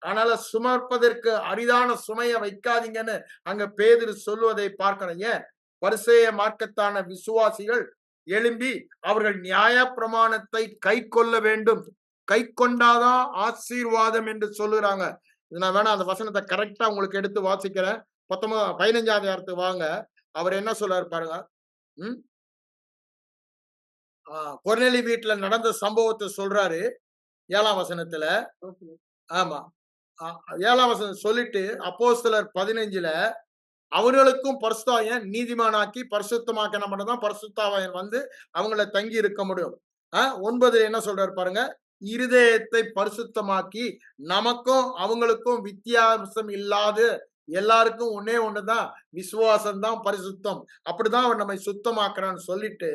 S1: அதனால சுமப்பதற்கு அரிதான சுமைய வைக்காதீங்கன்னு அங்க பேதுரு சொல்லுவதை பார்க்கணும். ஏன்? பரிசேய மார்க்கத்தான விசுவாசிகள் எழும்பி அவர்கள் நியாய பிரமாணத்தை கை கொள்ள வேண்டும், கை கொண்டாதான் ஆசீர்வாதம் என்று சொல்லுறாங்க. நான் வேணா அந்த வசனத்தை கரெக்டா உங்களுக்கு எடுத்து வாசிக்கிறேன். 15ஆம் அதிகாரத்துக்கு வாங்க. அவர் என்ன சொல்றாரு பாருங்க. கொர்நேலி வீட்டுல நடந்த சம்பவத்தை சொல்றாரு 7ஆம் வசனத்துல. ஆமா, 7ஆம் வசனம் சொல்லிட்டு அப்போஸ்தலர் 15 அவர்களுக்கும் பரிசுத்தாவியன் நீதிமானாக்கி பரிசுத்தமாக்கின மட்டும்தான் பரிசுத்தாவியன் வந்து அவங்கள தங்கி இருக்க முடியும். 9 என்ன சொல்றாரு பாருங்க. இருதயத்தை பரிசுத்தமாக்கி நமக்கும் அவங்களுக்கும் வித்தியாசம் இல்லாது எல்லாருக்கும் ஒன்னே ஒண்ணுதான், விசுவாசம் தான் பரிசுத்தம். அப்படிதான் அவன் நம்மை சுத்தமாக்குறான்னு சொல்லிட்டு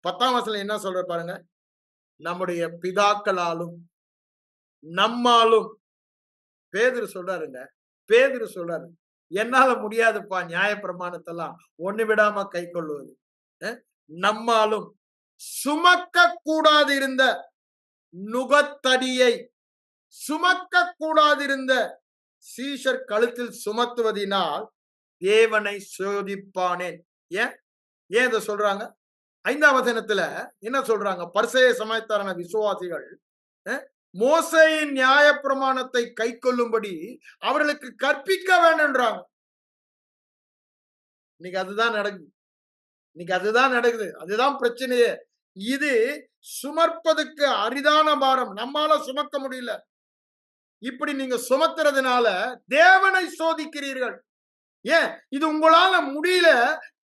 S1: 10ஆம் வசனம் என்ன சொல்ற பாருங்க. நம்முடைய பிதாக்களாலும் நம்மாலும், பேதுரு சொல்றாரு, என்னால முடியாதுப்பா நியாய பிரமாணத்தெல்லாம் ஒண்ணு விடாம கை கொள்வது. நம்மாலும் சுமக்க கூடாதிருந்த நுகத்தடியை சுமக்க கூடாதிருந்த சீஷர் கழுத்தில் சுமத்துவதினால் தேவனை சோதிப்பானேன். ஏன் இதை சொல்றாங்க? 5ஆம் வசனத்துல என்ன சொல்றாங்க? பரிசேய சமயத்தாரான விசுவாசிகள் மோசேயின் நியாய பிரமாணத்தை கை கொள்ளும்படி அவர்களுக்கு கற்பிக்க வேண்டும்ன்றாங்க. இன்னைக்கு அதுதான் நடக்குது. அதுதான் பிரச்சனையே. இது சுமப்பதுக்கு அரிதான பாரம், நம்மால சுமக்க முடியல. இப்படி நீங்க சுமத்துறதுனால தேவனை சோதிக்கிறீர்கள். ஏன்? இது உங்களால முடியல,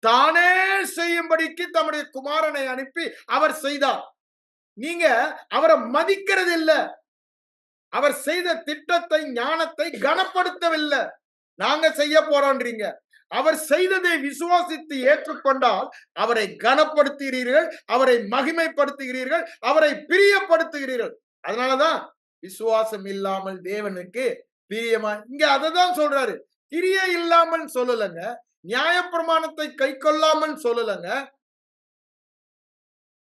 S1: தானே செய்யும்படிக்கு தம்முடைய குமாரனை அனுப்பி அவர் செய்தார். நீங்க அவரை மதிக்கிறது இல்ல. அவர் செய்த திட்டத்தை, ஞானத்தை கனப்படுத்தவில்லை. நாங்க செய்ய போறோம்ன்றீங்க. அவர் செய்ததை விசுவாசித்து ஏற்றுக்கொண்டால் அவரை கனப்படுத்துகிறீர்கள், அவரை மகிமைப்படுத்துகிறீர்கள், அவரை பிரியப்படுத்துகிறீர்கள். அதனாலதான் விசுவாசம் இல்லாமல் தேவனுக்கு பிரியமா, இங்க அததான் சொல்றாரு. கிரியை இல்லாமல் சொல்லலங்க, நியாயப்பிரமாணத்தை கை கொள்ளாமல் சொல்லலங்க,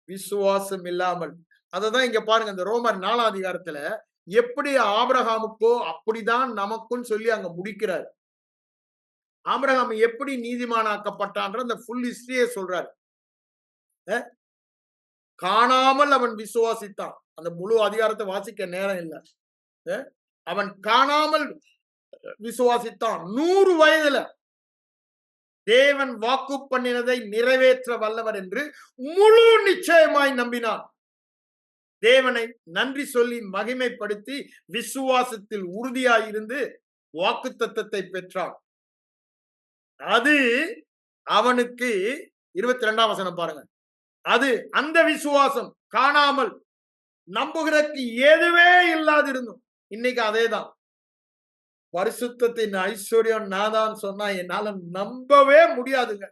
S1: விசுவாசம் இல்லாமல். அததான் இங்க பாருங்க, இந்த ரோமர் 4ஆம் அதிகாரத்துல எப்படி ஆபிரகாமுக்கோ அப்படிதான் நமக்கும் சொல்லி அங்க முடிக்கிறார். ஆபிரகாம் எப்படி நீதிமானாக்கப்பட்டான்ற அந்த ஃபுல் ஹிஸ்டரியை சொல்றாரு. காணாமல் அவன் விசுவாசித்தான். அந்த முழு அதிகாரத்தை வாசிக்க நேரம் இல்லை. அவன் காணாமல் விசுவாசித்தான். 100 வயதுல தேவன் வாக்கு பண்ணினதை நிறைவேற்ற வல்லவர் என்று முழு நிச்சயமாய் நம்பினான். தேவனை நன்றி சொல்லி மகிமைப்படுத்தி விசுவாசத்தில் உறுதியாயிருந்து வாக்கு தத்தத்தை பெற்றான். அது அவனுக்கு 22ஆம் வசனம் பாருங்க. அது அந்த விசுவாசம் காணாமல் நம்புகிறதுக்கு எதுவே இல்லாதிருந்தும். இன்னைக்கு அதேதான். பரிசுத்தத்தின் ஐஸ்வர்யம் நாதான் சொன்னா என்னால நம்பவே முடியாதுங்க.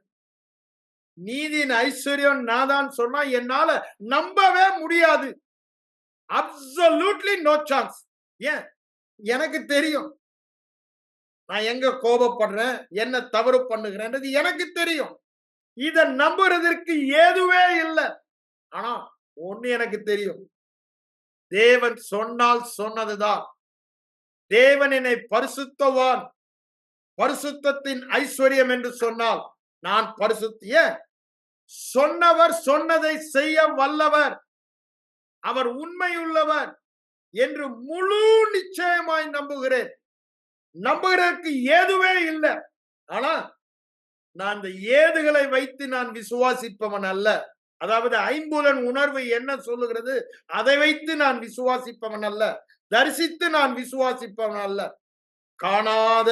S1: நீதியின் ஐஸ்வர்யம் நாதான் சொன்னா என்னால நம்பவே முடியாது. Absolutely no chance. ஏன்? எனக்கு தெரியும் நான் எங்க கோபப்படுறேன், என்ன தவறு பண்ணுகிறேன்றது எனக்கு தெரியும். இத நம்புறதற்கு ஏதுவே இல்லை. ஆனா ஒண்ணு எனக்கு தெரியும், தேவன் சொன்னால் சொன்னதுதான். தேவன் என்னை பரிசுத்தவான், பரிசுத்தத்தின் ஐஸ்வர்யம் என்று சொன்னால் நான் பரிசுத்திய சொன்னவர் சொன்னதை செய்ய வல்லவர், அவர் உண்மையுள்ளவர் என்று முழு நிச்சயமாய் நம்புகிறேன். நம்புகிறதற்கு ஏதுவே இல்லை. ஆனா நான் இந்த ஏதுகளை வைத்து நான் விசுவாசிப்பவன் அல்ல. அதாவது ஐம்புலன் உணர்வு என்ன சொல்லுகிறது அதை வைத்து நான் விசுவாசிப்பவன் அல்ல. தரிசித்து நான் விசுவாசிப்பவன் அல்ல. காணாத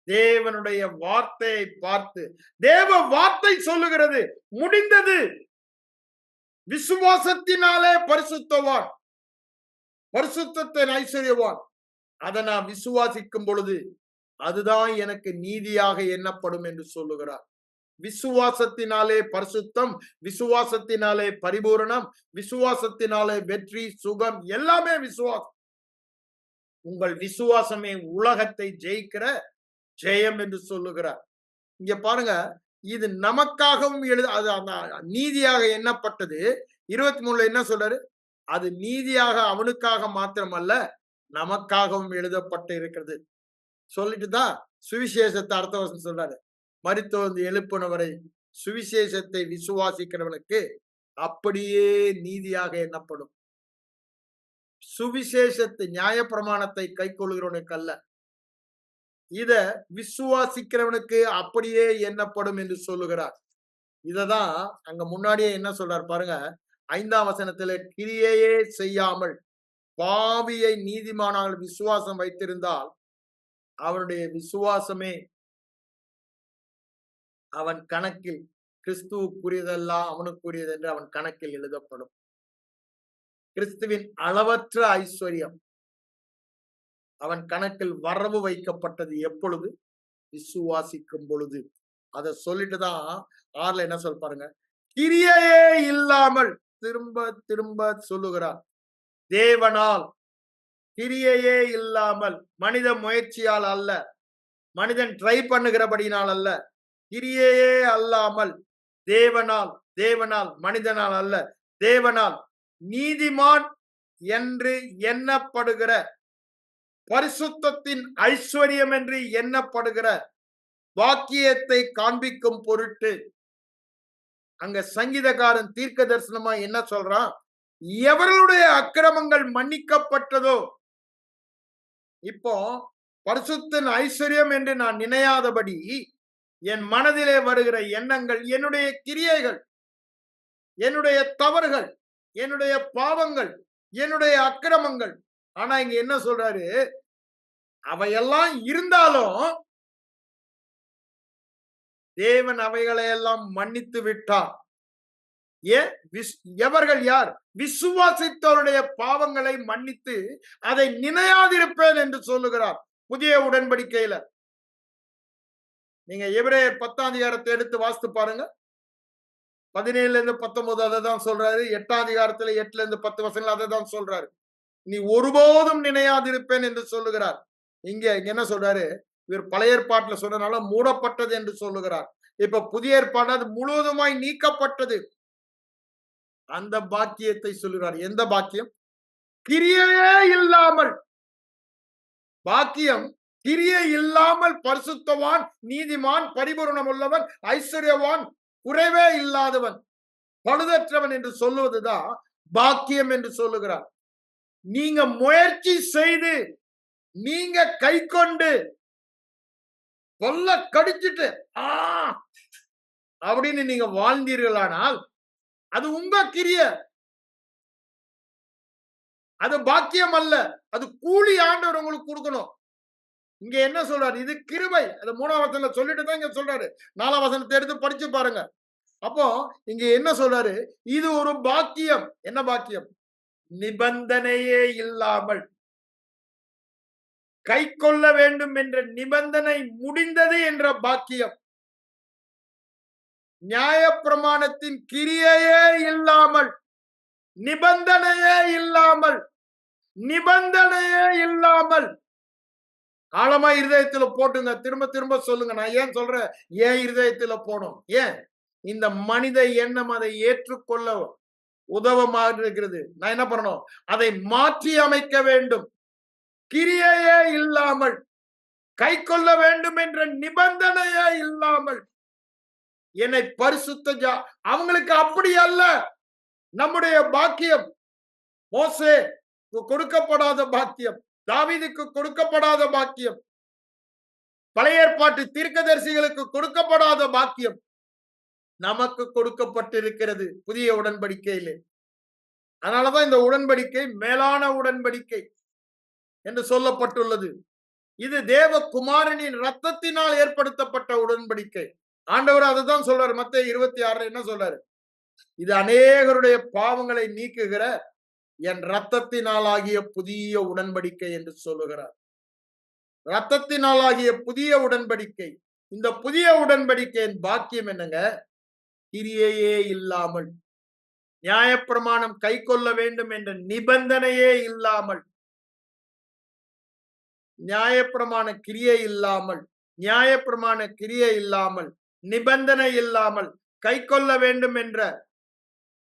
S1: தேவனுடைய வார்த்தையை பார்த்து, தேவ வார்த்தை சொல்லுகிறது முடிந்தது, விசுவாசத்தினாலே பரிசுத்தவான், பரிசுத்தத்தின் ஐஸ்வர்யவான். அதை நான் விசுவாசிக்கும் பொழுது அதுதான் எனக்கு நீதியாக எண்ணப்படும் என்று சொல்லுகிறார். விசுவாசத்தினாலே பரிசுத்தம், விசுவாசத்தினாலே பரிபூரணம், விசுவாசத்தினாலே வெற்றி, சுகம், எல்லாமே விசுவாசம். உங்கள் விசுவாசமே உலகத்தை ஜெயிக்கிற ஜெயம் என்று சொல்லுகிறார். இங்க பாருங்க, இது நமக்காகவும் நீதியாக எண்ணப்பட்டது. 23 என்ன சொல்றாரு? அது நீதியாக அவனுக்காக மாத்திரமல்ல நமக்காகவும் எழுதப்பட்டு இருக்கிறது. சொல்லிட்டு தான் சுவிசேஷத்தை அடுத்த வருஷம் சொல்றாரு. மரித்தோர்ந்து எழுப்பினவரை சுவிசேஷத்தை விசுவாசிக்கிறவனுக்கு அப்படியே நீதியாக எண்ணப்படும். சுவிசேஷத்தை நியாயப்பிரமாணத்தை கை கொள்கிறவனுக்கு அல்ல, இத விசுவாசிக்கிறவனுக்கு அப்படியே எண்ணப்படும் என்று சொல்லுகிறார். இததான் அங்க முன்னாடியே என்ன சொல்றார் பாருங்க, 5ஆம் வசனத்துல, கிரியையே செய்யாமல் பாவியை நீதிமானால் விசுவாசம் வைத்திருந்தால் அவனுடைய விசுவாசமே அவன் கணக்கில் கிறிஸ்துவுக்குரியதெல்லாம் அவனுக்குரியது என்று அவன் கணக்கில் எழுதப்படும். கிறிஸ்துவின் அளவற்ற ஐஸ்வர்யம் அவன் கணக்கில் வரவு வைக்கப்பட்டது எப்பொழுது? விசுவாசிக்கும் பொழுது. அதை சொல்லிட்டுதான் 6ல என்ன சொல் பாருங்க, கிரியையே இல்லாமல் திரும்ப திரும்ப சொல்லுகிறார். தேவனால், கிரியையே இல்லாமல், மனித முயற்சியால் அல்ல, மனிதன் ட்ரை பண்ணுகிறபடினால் அல்ல, கிரியையே அல்லாமல் தேவனால், தேவனால் மனிதனால் அல்ல, தேவனால் நீதிமான் என்று எண்ணப்படுகிற, பரிசுத்தத்தின் ஐஸ்வர்யம் என்று எண்ணப்படுகிற வாக்கியத்தை காண்பிக்கும் பொருட்டு அங்க சங்கீதக்காரன் தீர்க்க தரிசனமா என்ன சொல்றான்? எவர்களுடைய அக்கிரமங்கள் மன்னிக்கப்பட்டதோ, இப்போ பரிசுத்தின் ஐஸ்வர்யம் என்று நான் நினையாதபடி என் மனதிலே வருகிற எண்ணங்கள் என்னுடைய கிரியைகள், என்னுடைய தவறுகள், என்னுடைய பாவங்கள், என்னுடைய அக்கிரமங்கள். ஆனா இங்க என்ன சொல்றாரு? அவையெல்லாம் இருந்தாலும் தேவன் அவைகளை எல்லாம் மன்னித்து விட்டார். ஏன்? எவர்கள் யார்? விசுவாசித்தவருடைய பாவங்களை மன்னித்து அதை நினையாதிருப்பேன் என்று சொல்லுகிறார் புதிய உடன்படிக்கையில. நீங்க எபிரேயர் 10ஆம் அதிகாரத்தை எடுத்து வாசித்து பாருங்க. 17ல இருந்து 19 அதை தான் சொல்றாரு. 8ஆம் அதிகாரத்துல 8ல இருந்து 10 வசனங்கள் அதை தான் சொல்றாரு. நீ ஒருபோதும் நினையாதிருப்பேன் என்று சொல்லுகிறார். இங்க என்ன சொல்றாரு? இவர் பழைய ஏற்பாட்டுல சொன்னனால மூடப்பட்டது என்று சொல்லுகிறார். இப்ப புதிய ஏற்பாடு அது முழுவதுமாய் நீக்கப்பட்டது. அந்த பாக்கியத்தை சொல்லுகிறார். எந்த பாக்கியம்? கிரியையே இல்லாமல். பாக்கியம் கிரியை இல்லாமல் பரிசுத்தவான், நீதிமான், பரிபூரணம் உள்ளவன், ஐஸ்வர்யவான், குறைவே இல்லாதவன், பழுதற்றவன் என்று சொல்லுவதுதான் பாக்கியம் என்று சொல்லுகிறார். நீங்க முயற்சி செய்து, நீங்க கை கொண்டு கொல்ல கடிச்சிட்டு அப்படின்னு நீங்க வாழ்ந்தீர்களானால் அது உங்க கிரிய, அது பாக்கியம் அல்ல. அது கூலி ஆண்டவர் உங்களுக்கு கொடுக்கணும். இங்க என்ன சொல்றாரு? இது கிருபை. அது 3ஆம் வசனத்துல சொல்லிட்டு தான் இங்க சொல்றாரு. 4ஆம் வசனத்தை எடுத்து படிச்சு பாருங்க. அப்போ இங்க என்ன சொல்றாரு? இது ஒரு பாக்கியம். என்ன பாக்கியம்? நிபந்தனையே இல்லாமல் கை கொள்ள வேண்டும் என்ற நிபந்தனை முடிந்தது என்ற பாக்கியம். நியாயப்பிரமாணத்தின் கிரியையே இல்லாமல், நிபந்தனையே இல்லாமல், நிபந்தனையே இல்லாமல் ஆழமா இருதயத்துல போட்டுங்க. திரும்ப திரும்ப சொல்லுங்க. நான் ஏன் சொல்றேன்? ஏன் இருதயத்துல போனோம்? ஏன்? இந்த மனித எண்ணம் அதை ஏற்றுக்கொள்ள உதவமாக இருக்கிறது. நான் என்ன பண்ணணும்? அதை மாற்றி அமைக்க வேண்டும். கிரியையே இல்லாமல், கை கொள்ள வேண்டும் என்ற நிபந்தனையே இல்லாமல் என்னை பரிசுத்த அவங்களுக்கு அப்படி அல்ல. நம்முடைய பாக்கியம் மோசே கொடுக்கப்படாத பாக்கியம், தாவீதுக்கு கொடுக்கப்படாத பாக்கியம், பழைய ஏற்பாட்டு தீர்க்கதரிசிகளுக்கு கொடுக்கப்படாத பாக்கியம் நமக்கு கொடுக்கப்பட்டிருக்கிறது புதிய உடன்படிக்கையிலே. அதனாலதான் இந்த உடன்படிக்கை மேலான உடன்படிக்கை என்று சொல்லப்பட்டுள்ளது. இது தேவகுமாரனின் ரத்தத்தினால் ஏற்படுத்தப்பட்ட உடன்படிக்கை. ஆண்டவர் அதுதான் சொல்றாரு. மத்தேயு 26 என்ன சொல்றாரு? இது அநேகருடைய பாவங்களை நீக்குகிற என் ரத்தத்தினாலாகிய புதிய உடன்படிக்கை என்று சொல்லுகிறார். ரத்தத்தினாலாகிய புதிய உடன்படிக்கை. இந்த புதிய உடன்படிக்கையின் பாக்கியம் என்னங்க? கிரியையே இல்லாமல், நியாயப்பிரமாணம் கை கொள்ள வேண்டும் என்ற நிபந்தனையே இல்லாமல், நியாயப்பிரமாண கிரியை இல்லாமல், நியாயப்பிரமாண கிரியை இல்லாமல், நிபந்தனை இல்லாமல், கை கொள்ள வேண்டும் என்ற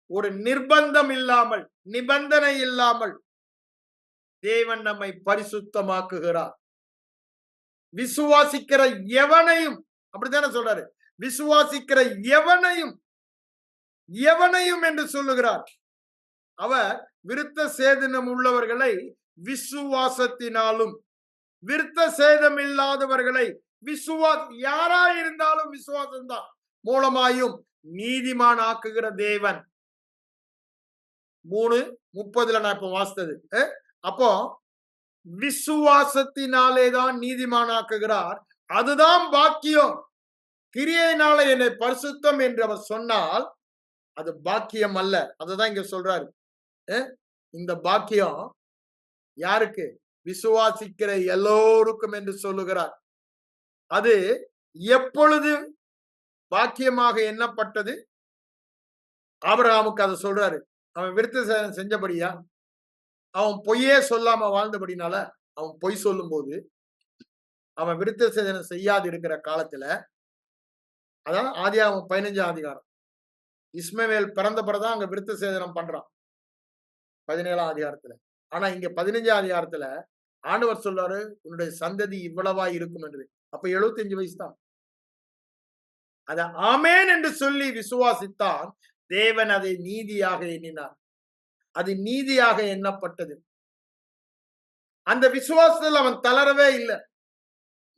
S1: ஒரு நிர்பந்தம் இல்லாமல், நிபந்தனை இல்லாமல் தேவன் நம்மை பரிசுத்தமாக்குகிறார். விசுவாசிக்கிற எவனையும், அப்படித்தானே சொல்றாரு, விசுவாசிக்கிற எவனையும், எவனையும் என்று சொல்லுகிறார். அவர் விருத்த சேதனம் உள்ளவர்களை விசுவாசத்தினாலும், விருத்த சேதம் இல்லாதவர்களை யாரா இருந்தாலும் விசுவாசம்தான் மூலமாயும் நீதிமான் ஆக்குகிற தேவன். 3:30 நான் இப்ப வாசித்தது. அப்போ விசுவாசத்தினாலேதான் நீதிமானாக்குகிறார். அதுதான் பாக்கியம். கிரியையினால என்னை பரிசுத்தம் என்று அவர் சொன்னால் அது பாக்கியம் அல்ல. அதுதான் இங்க சொல்றாரு. இந்த பாக்கியம் யாருக்கு? விசுவாசிக்கிற எல்லோருக்கும் என்று சொல்லுகிறார். அது எப்பொழுது பாக்கியமாக எண்ணப்பட்டது? ஆபிரகாமுக்கு அதை சொல்றாரு. அவன் விருத்த சேதனம் செஞ்சபடியா, அவன் பொய்யே சொல்லாம வாழ்ந்தபடினால, அவன் பொய் சொல்லும் போது, அவன் விருத்த சேதனம் செய்யாது இருக்கிற காலத்துல, அதான் ஆதியாகமம் 15ஆம் அதிகாரம், இஸ்மவேல் பிறந்த பிறகுதான் அங்க விருத்த சேதனம் பண்றான் 17ஆம் அதிகாரத்துல. ஆனா இங்க 15ஆம் அதிகாரத்துல ஆண்டவர் சொல்றாரு, உன்னுடைய சந்ததி இவ்வளவா இருக்கும் என்று. அப்ப 75 வயசு தான். அத ஆமேன் என்று சொல்லி விசுவாசித்தான். தேவன் அதை நீதியாக எண்ணினார். அது நீதியாக எண்ணப்பட்டது. அந்த விசுவாசத்தில் அவன் தளரவே இல்லை.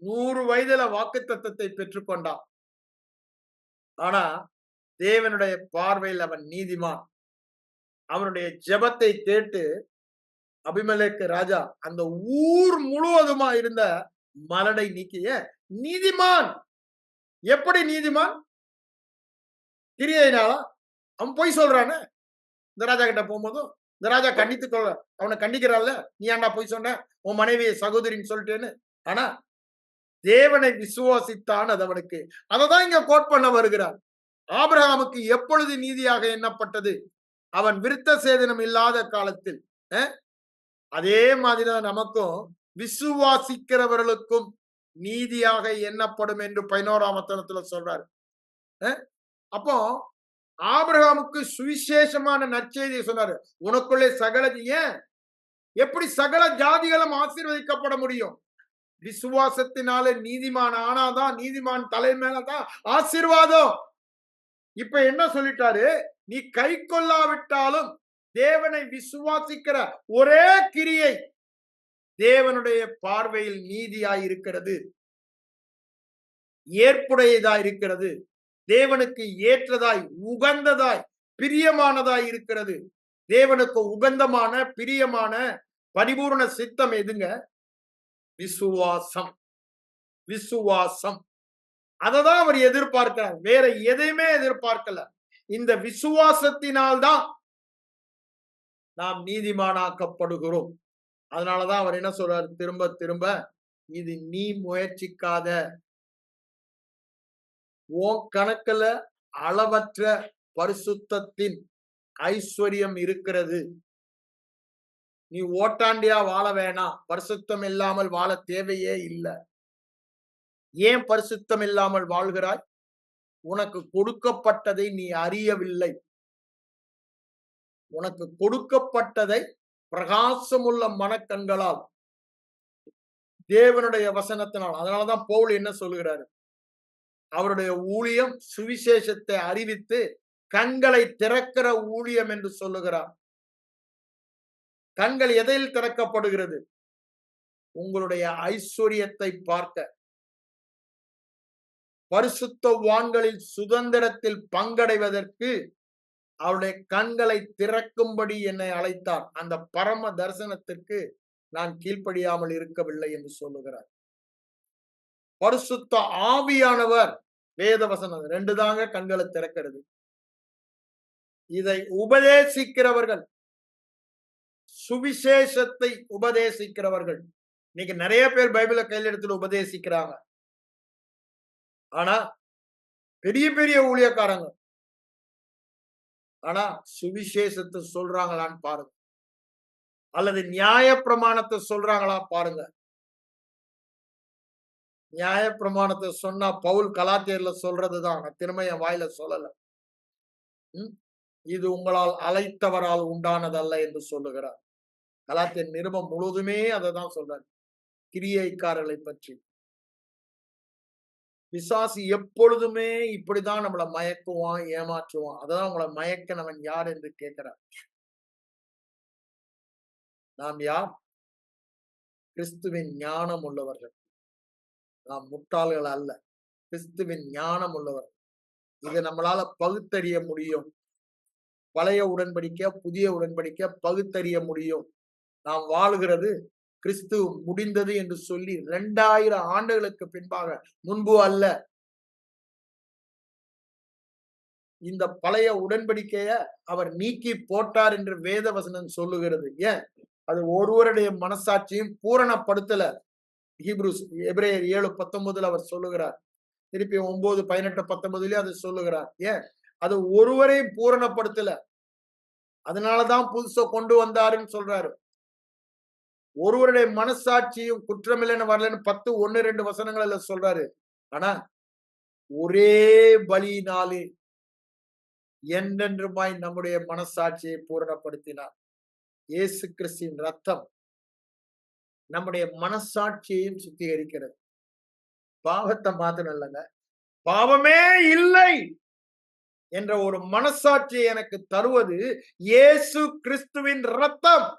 S1: 100 வயதுல வாக்குத்தத்தத்தை பெற்றுக்கொண்டான். ஆனா தேவனுடைய பார்வையில் அவன் நீதிமான். அவனுடைய ஜெபத்தை கேட்டு அபிமெலேக்கு ராஜா அந்த ஊர் முழுவதுமா இருந்த மலடை நீக்கிய நீதிமான். எப்படி நீதிமான்? கிரியையினாலா? அவன் பொய் சொல்றானே. இந்த ராஜா கிட்ட போகும்போதும் இந்த ராஜா கண்டித்து அவனை கண்டிக்கிறான்ல, நீ ஏன்டா பொய் சொன்ன, உன் மனைவியை சகோதரின்னு சொல்லிட்டேன்னு. ஆனா தேவனை விசுவாசித்தான் அது அவனுக்கு. அததான் இங்க கோட் பண்ண வருகிறார். ஆபிரகாமுக்கு எப்பொழுது நீதியாக எண்ணப்பட்டது? அவன் விருத்த சேதனம் இல்லாத காலத்தில். அதே மாதிரிதான் நமக்கும் விசுவாசிக்கிறவர்களுக்கும் நீதியாக எண்ணப்படும் என்று 11ஆம் வசனத்துல சொல்றாரு. அப்போ ஆபிரகாமுக்கு சுவிசேஷமான நற்செய்தியை சொன்னாரு. உனக்குள்ளே சகல ஏன் எப்படி சகல ஜாதிகளும் ஆசீர்வதிக்கப்பட முடியும்? விசுவாசத்தினால நீதிமான் ஆனாதான், நீதிமான் தலை மேலதான் ஆசீர்வாதம். இப்ப என்ன சொல்லிட்டாரு? நீ கை கொள்ளாவிட்டாலும் தேவனை விசுவாசிக்கிற ஒரே கிரியை தேவனுடைய பார்வையில் நீதியாய் இருக்கிறது, ஏற்புடையதாய் இருக்கிறது, தேவனுக்கு ஏற்றதாய், உகந்ததாய், பிரியமானதாய் இருக்கிறது. தேவனுக்கு உகந்தமான, பிரியமான, பரிபூர்ண சித்தம் எதுங்க? விசுவாசம். விசுவாசம். அததான் அவர் எதிர்பார்க்கிறார். வேற எதையுமே எதிர்பார்க்கல. இந்த விசுவாசத்தினால்தான் நாம் நீதிமானாக்கப்படுகிறோம். அதனாலதான் அவர் என்ன சொல்றாரு திரும்ப திரும்ப, இது நீ முயற்சிக்காத, உன் கணக்குல அளவற்ற பரிசுத்தத்தின் ஐஸ்வர்யம் இருக்கிறது. நீ ஓட்டாண்டியா வாழ வேணாம், பரிசுத்தம் இல்லாமல் வாழ தேவையே இல்லை. ஏன் பரிசுத்தம் இல்லாமல் வாழ்கிறாய்? உனக்கு கொடுக்கப்பட்டதை நீ அறியவில்லை. உனக்கு கொடுக்கப்பட்டதை பிரகாசமுள்ள மனக்கண்களால், தேவனுடைய வசனத்தினால். அதனாலதான் பவுல் என்ன சொல்லுகிறாரு? அவருடைய ஊழியம் சுவிசேஷத்தை அறிவித்து கண்களை திறக்கிற ஊழியம் என்று சொல்லுகிறார். கண்கள் எதில் திறக்கப்படுகிறது? உங்களுடைய ஐஸ்வர்யத்தை பார்க்க, பரிசுத்தவான்களில் சுதந்திரத்தில் பங்கடைவதற்கு அவருடைய கண்களை திறக்கும்படி என்னை அழைத்தார். அந்த பரம தரிசனத்திற்கு நான் கீழ்ப்படியாமல் இருக்கவில்லை என்று சொல்லுகிறார். பரிசுத்த ஆவியானவர், வேதவசனம் 2 தாங்க கண்களை திறக்கிறது. இதை உபதேசிக்கிறவர்கள், சுவிசேஷத்தை உபதேசிக்கிறவர்கள். இன்னைக்கு நிறைய பேர் பைபிளை கையில் எடுத்து உபதேசிக்கிறாங்க. ஆனா பெரிய பெரிய ஊழியக்காரங்க, ஆனா சுவிசேஷத்தை சொல்றாங்களான்னு பாருங்க. அல்லது நியாய பிரமாணத்தை சொல்றாங்களா பாருங்க. நியாய பிரமாணத்தை சொன்னா பவுல் கலாத்தியர்ல சொல்றதுதான், நான் திரும்ப என் வாயில சொல்லல. இது உங்களால் அழைத்தவரால் உண்டானதல்ல என்று சொல்லுகிறார். கலாத்தியர் நிருபம் முழுவதுமே அதை தான் சொல்றாரு, கிரியைக்காரர்களை பற்றி. பிசாசு எப்பொழுதுமே இப்படிதான் நம்மளை மயக்குவான், ஏமாற்றுவான். அதான் உங்களை மயக்கினவன் யார் என்று கேட்கிறார். நாம் யார்? கிறிஸ்துவின் ஞானம் உள்ளவர்கள். நாம் முட்டாள்கள் அல்ல, கிறிஸ்துவின் ஞானம் உள்ளவர். இதை நம்மளால பகுத்தறிய முடியும். பழைய உடன்படிக்கை, புதிய உடன்படிக்கை பகுத்தறிய முடியும். நாம் வாழ்கிறது கிறிஸ்து முடிந்தது என்று சொல்லி 2000 ஆண்டுகளுக்கு பின்பாக, முன்பு அல்ல. இந்த பழைய உடன்படிக்கைய அவர் நீக்கி போட்டார் என்று வேதவசனம் சொல்லுகிறது. ஏன்? அது ஒருவருடைய மனசாட்சியும் பூரணப்படுத்தல. எபிரேயர் 7:19 அவர் சொல்லுகிறார். திருப்பி 9:18-19 அது சொல்லுகிறார். ஏன்? அது ஒருவரையும் பூரணப்படுத்தல. அதனாலதான் புதுசா கொண்டு வந்தாருன்னு சொல்றாரு. ஒருவருடைய மனசாட்சியும் குற்றமில்லைன்னு வரலன்னு 10:1-2 வசனங்கள்ல சொல்றாரு. ஆனா ஒரே பலியினாலே என்றென்றுமாய் நம்முடைய மனசாட்சியை பூரணப்படுத்தினார். இயேசு கிறிஸ்துவின் ரத்தம் நம்முடைய மனசாட்சியையும் சுத்திகரிக்கிறது. பாவத்தை மாத்திரம் இல்லைங்க, பாவமே இல்லை என்ற ஒரு மனசாட்சியை எனக்கு தருவது இயேசு கிறிஸ்துவின் ரத்தம்.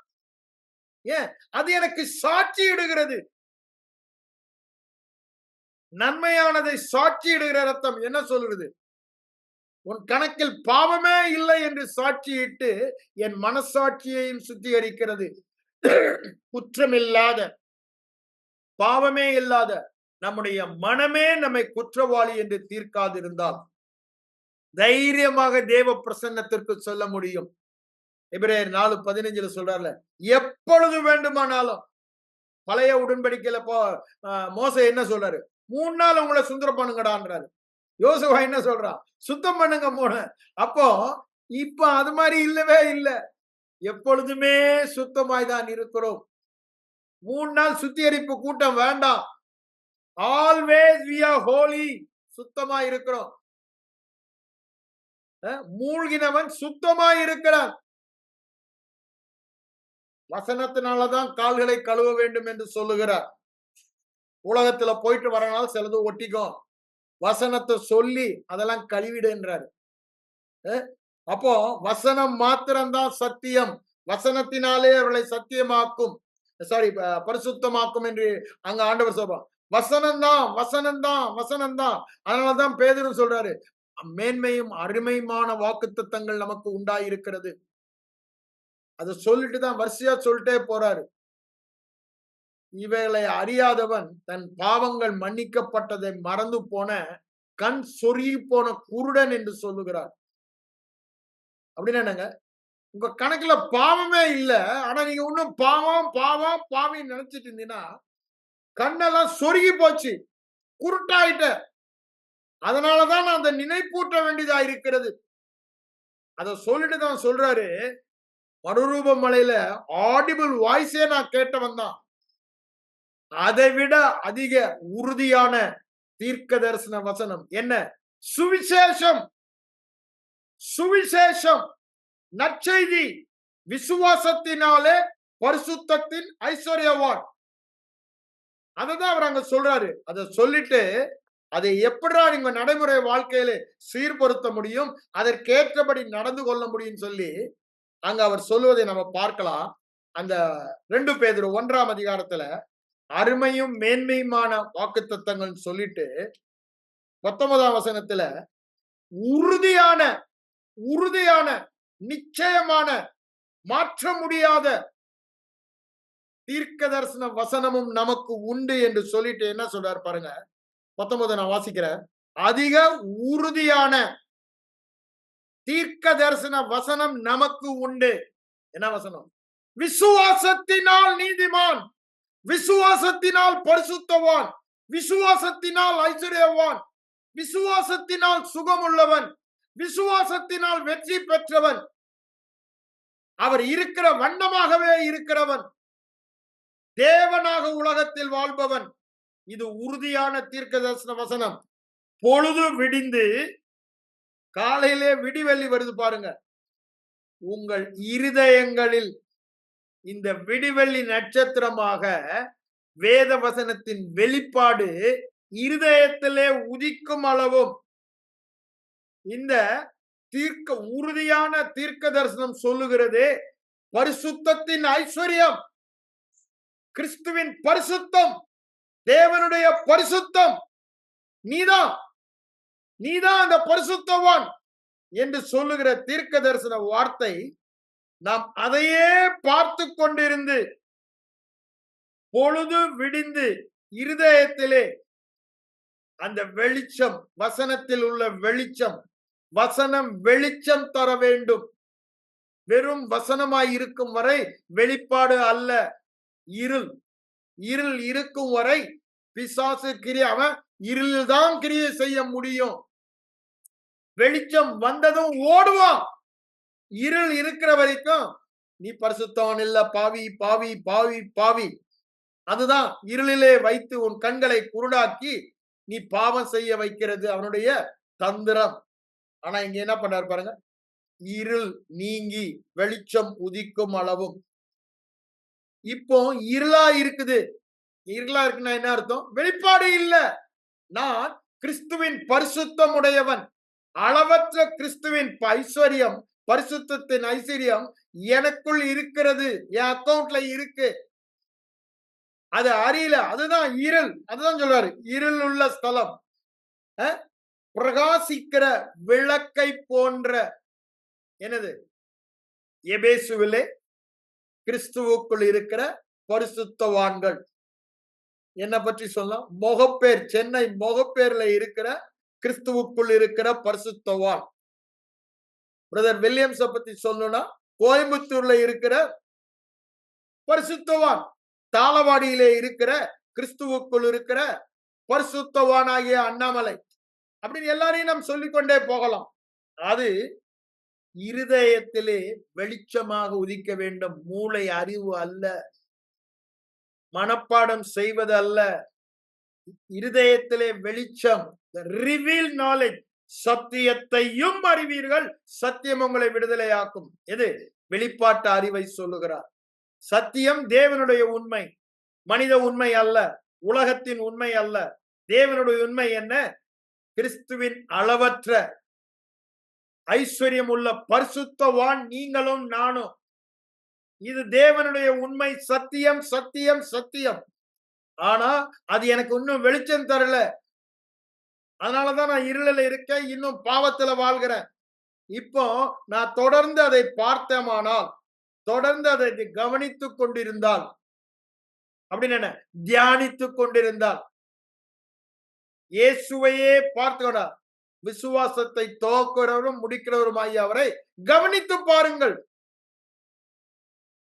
S1: ஏன்? அது எனக்கு சாட்சியிடுகிறது. நன்மையானதை சாட்சியிடுகிற ரத்தம் என்ன சொல்கிறது? உன் கணக்கில் பாவமே இல்லை என்று சாட்சியிட்டு என் மனசாட்சியையும் சுத்திகரிக்கிறது. குற்றமில்லாத, பாவமே இல்லாத நம்முடைய மனமே நம்மை குற்றவாளி என்று தீர்க்காதிருந்தால் தைரியமாக தேவ பிரசன்னத்திற்கு சொல்ல முடியும். எபிரேயர் 4:15 சொல்றாருல, எப்பொழுது வேண்டுமானாலும். பழைய உடன்படிக்கையில மோசே என்ன சொல்றாரு? 3 நாள் உங்களை சுந்தரம் பண்ணுங்கடான்றாரு. யோசுவா என்ன சொல்றான்? சுத்தம் பண்ணுங்க 3. அப்போ இப்ப அது மாதிரி இல்லவே இல்ல. எப்பொழுதுமே சுத்தமாய் தான் இருக்கிறோம். 3 நாள் சுத்திகரிப்பு கூட்டம் வேண்டாம். Always we are holy. சுத்தமா இருக்கிறோம். மூழ்கினவன் சுத்தமா இருக்கிறான். வசனத்தினாலதான் கால்களை கழுவ வேண்டும் என்று சொல்லுகிறார். உலகத்துல போயிட்டு வரனால சிலது ஒட்டிக்கும். வசனத்தை சொல்லி அதெல்லாம் கழுவிடுன்றாரு. அப்போ வசனம் மாத்திரம்தான் சத்தியம். வசனத்தினாலே அவர்களை சத்தியமாக்கும், பரிசுத்தமாக்கும் என்று அங்க ஆண்டவர் சொல்றார். வசனம்தான், வசனம்தான், வசனம்தான். அதனாலதான் பேதுரு சொல்றாரு, மேன்மையும் அருமையுமான வாக்குத்தத்தங்கள் நமக்கு உண்டாயிருக்கிறது. அதை சொல்லிட்டு தான் வரிசையா சொல்லிட்டே போறாரு. இவைகளை அறியாதவன் தன் பாவங்கள் மன்னிக்கப்பட்டதை மறந்து போன கண் சொருகி போன குருடன் என்று சொல்லுகிறார். அப்படின்னா என்னங்க? உங்க கணக்குல பாவமே இல்ல, ஆனா நீங்க இன்னும் பாவம் பாவம் பாவம் நினைச்சிட்டு இருந்தீங்கன்னா கண்ணெல்லாம் சொருகி போச்சு, குருட்டாயிட்ட. அதனாலதான் அந்த நினைப்பூட்ட வேண்டியதா இருக்கிறது. அத சொல்லிட்டு தான் சொல்றாரு, மறுரூப மலையில ஆடிபிள் வாய்ஸே நான் கேட்டவன் தான். அதை விட அதிக உறுதியான தீர்க்க தரிசன வசனம் என்ன? சுவிசேஷம். சுவிசேஷம், நற்செய்தி. விசுவாசத்தினாலே பரிசுத்தத்தின் ஐஸ்வர்யவான். அததான் அவர் அங்க சொல்றாரு. அதை சொல்லிட்டு அதை எப்படா நீங்க நடைமுறை வாழ்க்கையில சீர்படுத்த முடியும், அதற்கேற்றபடி நடந்து கொள்ள முடியும் சொல்லி அங்க அவர் சொல்லுவதை நம்ம பார்க்கலாம். அந்த 2 பேதுரு 1ஆம் அதிகாரத்துல அருமையும் மேன்மையுமான வாக்குத்தத்தங்கள் சொல்லிட்டு 19ஆம் வசனத்துல உறுதியான உறுதியான நிச்சயமான மாற்ற முடியாத தீர்க்க தரிசன வசனமும் நமக்கு உண்டு என்று சொல்லிட்டு என்ன சொல்றாரு பாருங்க. 19 நான் வாசிக்கிறேன். அதிக உறுதியான தீர்க்க தரிசன வசனம் நமக்கு உண்டு. என்ன வசனம்? விசுவாசத்தினால் நீதிமான், விசுவாசத்தினால் பரிசுத்தவான், விசுவாசத்தினால் ஐஸ்வர்யவான், விசுவாசத்தினால் சுகமுள்ளவன், விசுவாசத்தினால் வெற்றி பெற்றவன், அவர் இருக்கிற வண்ணமாகவே இருக்கிறவன், தேவனாக உலகத்தில் வாழ்பவன். இது உறுதியான தீர்க்க தரிசன வசனம். பொழுது விடிந்து, காலையிலே விடிவெள்ளி வருது பாருங்க, உங்கள் இருதயங்களில் இந்த விடிவெள்ளி நட்சத்திரமாக வேத வசனத்தின் வெளிப்பாடு இருதயத்திலே உதிக்கும் அளவும் இந்த உறுதியான தீர்க்க தரிசனம் சொல்லுகிறது. பரிசுத்தத்தின் ஐஸ்வர்யம், கிறிஸ்துவின் பரிசுத்தம், தேவனுடைய பரிசுத்தம், நீதான் நீதான் அந்த பரிசுத்தவான் என்று சொல்லுகிற தீர்க்க தரிசன வார்த்தை. நாம் அதையே பார்த்து கொண்டிருந்து பொழுது விடிந்து இருதயத்திலே அந்த வெளிச்சம், வசனத்தில் உள்ள வெளிச்சம், வசனம் வெளிச்சம் தர வேண்டும். வெறும் வசனமாய் இருக்கும் வரை வெளிப்பாடு அல்ல, இருள். இருள் இருக்கும் வரை பிசாசு கிரியை, அவன் இருளில் தான் கிரியை செய்ய முடியும். வெளிச்சம் வந்ததும் ஓடுவான். இருள் இருக்கிற வரைக்கும் நீ பரிசுத்தவான் இல்ல, பாவி பாவி பாவி பாவி. அதுதான் இருளிலே வைத்து உன் கண்களை குருடாக்கி நீ பாவம் செய்ய வைக்கிறது அவனுடைய தந்திரம். ஆனா இங்க என்ன பண்றாரு பாருங்க, இருள் நீங்கி வெளிச்சம் உதிக்கும் அளவும். இப்போ இருளா இருக்குது. இருளா இருக்குன்னா என்ன அர்த்தம்? வெளிப்பாடு இல்ல. நான் கிறிஸ்துவின் பரிசுத்தம் உடையவன். அளவற்ற கிறிஸ்துவின் ஐஸ்வர்யம், பரிசுத்தத்தின் ஐஸ்வர்யம் எனக்குள் இருக்கிறது, என் அக்கௌண்ட்ல இருக்கு. அது அறியல, அதுதான் இருள். அதுதான் சொல்றாரு, இருள் உள்ள ஸ்தலம் பிரகாசிக்கிற விளக்கை போன்ற என்னது? எபேசுவிலே கிறிஸ்துவுக்குள் இருக்கிற பரிசுத்தவான்கள். என்ன பற்றி சொல்லலாம்? மொகப்பேர், சென்னை மொகப்பேர்ல இருக்கிற கிறிஸ்துவுக்குள் இருக்கிற பரிசுத்தவான். பிரதர் வில்லியம்ஸ பத்தி சொல்லணும்னா கோயம்புத்தூர்ல இருக்கிற பரிசுத்தவான், தாளவாடியிலே இருக்கிற கிறிஸ்துவுக்குள் இருக்கிற பரிசுத்தவானாகிய அண்ணாமலை அப்படின்னு எல்லாரையும் நாம் சொல்லிக்கொண்டே போகலாம். அது இருதயத்திலே வெளிச்சமாக உதிக்க வேண்டும். மூளை அறிவு அல்ல, மனப்பாடம் செய்வது அல்ல, இருதயத்திலே வெளிச்சம். Reveal knowledge. சத்தியத்தையும் அறிவீர்கள், சத்தியம் உங்களை விடுதலையாக்கும். எது? வெளிப்பாட்டு அறிவை சொல்லுகிறார். சத்தியம் தேவனுடைய உண்மை, மனித உண்மை அல்ல, உலகத்தின் உண்மை அல்ல. தேவனுடைய உண்மை என்ன? கிறிஸ்துவின் அளவற்ற ஐஸ்வர்யம் உள்ள பரிசுத்தவான் நீங்களும் நானும். இது தேவனுடைய உண்மை. சத்தியம் சத்தியம் சத்தியம். ஆனா அது எனக்கு இன்னும் வெளிச்சம் தரல. அதனாலதான் நான் இருளில் இருக்கேன், இன்னும் பாவத்துல வாழ்கிறேன். இப்போ நான் தொடர்ந்து அதை பார்த்தேமானால், தொடர்ந்து அதை கவனித்துக் கொண்டிருந்தால், அப்படின்னு என்ன, தியானித்துக் கொண்டிருந்தால், இயேசுவையே பார்த்துக்கடா, விசுவாசத்தை துவக்கிறவரும் முடிக்கிறவருமாய் அவரை கவனித்து பாருங்கள்.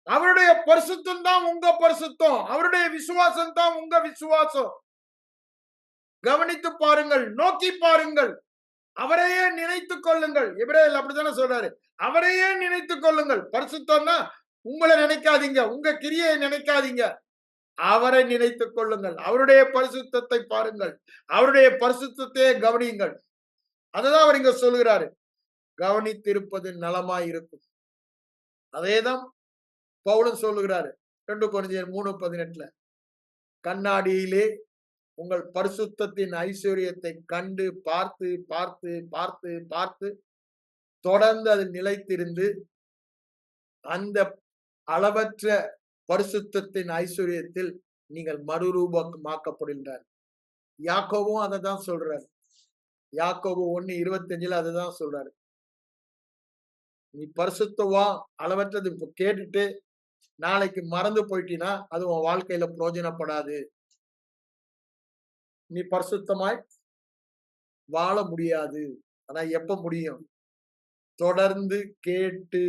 S1: அவருடைய பரிசுத்தம் தான் உங்க பரிசுத்தம், அவருடைய விசுவாசம் தான் உங்க விசுவாசம். கவனித்து பாருங்கள், நோக்கி பாருங்கள், அவரையே நினைத்துக் கொள்ளுங்கள். எபிரேயர் அப்படித்தானே சொல்றாரு, அவரையே நினைத்துக் கொள்ளுங்கள். பரிசுத்தம்னா உங்களை நினைக்காதீங்க, உங்க கிரியை நினைக்காதீங்க, அவரை நினைத்துக் கொள்ளுங்கள். அவருடைய பரிசுத்தத்தை பாருங்கள், அவருடைய பரிசுத்தத்தையே கவனியுங்கள். அதுதான் அவர் இங்க சொல்லுகிறாரு, கவனித்திருப்பது நலமாய் இருக்கும். அதேதான் பவுலும் சொல்லுகிறாரு 2 கொரிந்தியர் 3:18. கண்ணாடியிலே உங்கள் பரிசுத்தத்தின் ஐஸ்வர்யத்தை கண்டு பார்த்து பார்த்து பார்த்து பார்த்து தொடர்ந்து அதில் நிலைத்திருந்து அந்த அளவற்ற பரிசுத்தத்தின் ஐஸ்வர்யத்தில் நீங்கள் மறுரூபமாக்கப்படுகின்றார். யாக்கோபும் அதை தான் சொல்றாரு. யாக்கோபு 1:25 அதுதான் சொல்றாரு. நீ பரிசுத்தவா அளவற்றது இப்ப கேட்டுட்டு நாளைக்கு மறந்து போயிட்டீன்னா அது உன் வாழ்க்கையில பிரயோஜனப்படாது. நீ பரிசுத்தமாய் வாழ முடியாது. ஆனா எப்ப முடியும்? தொடர்ந்து கேட்டு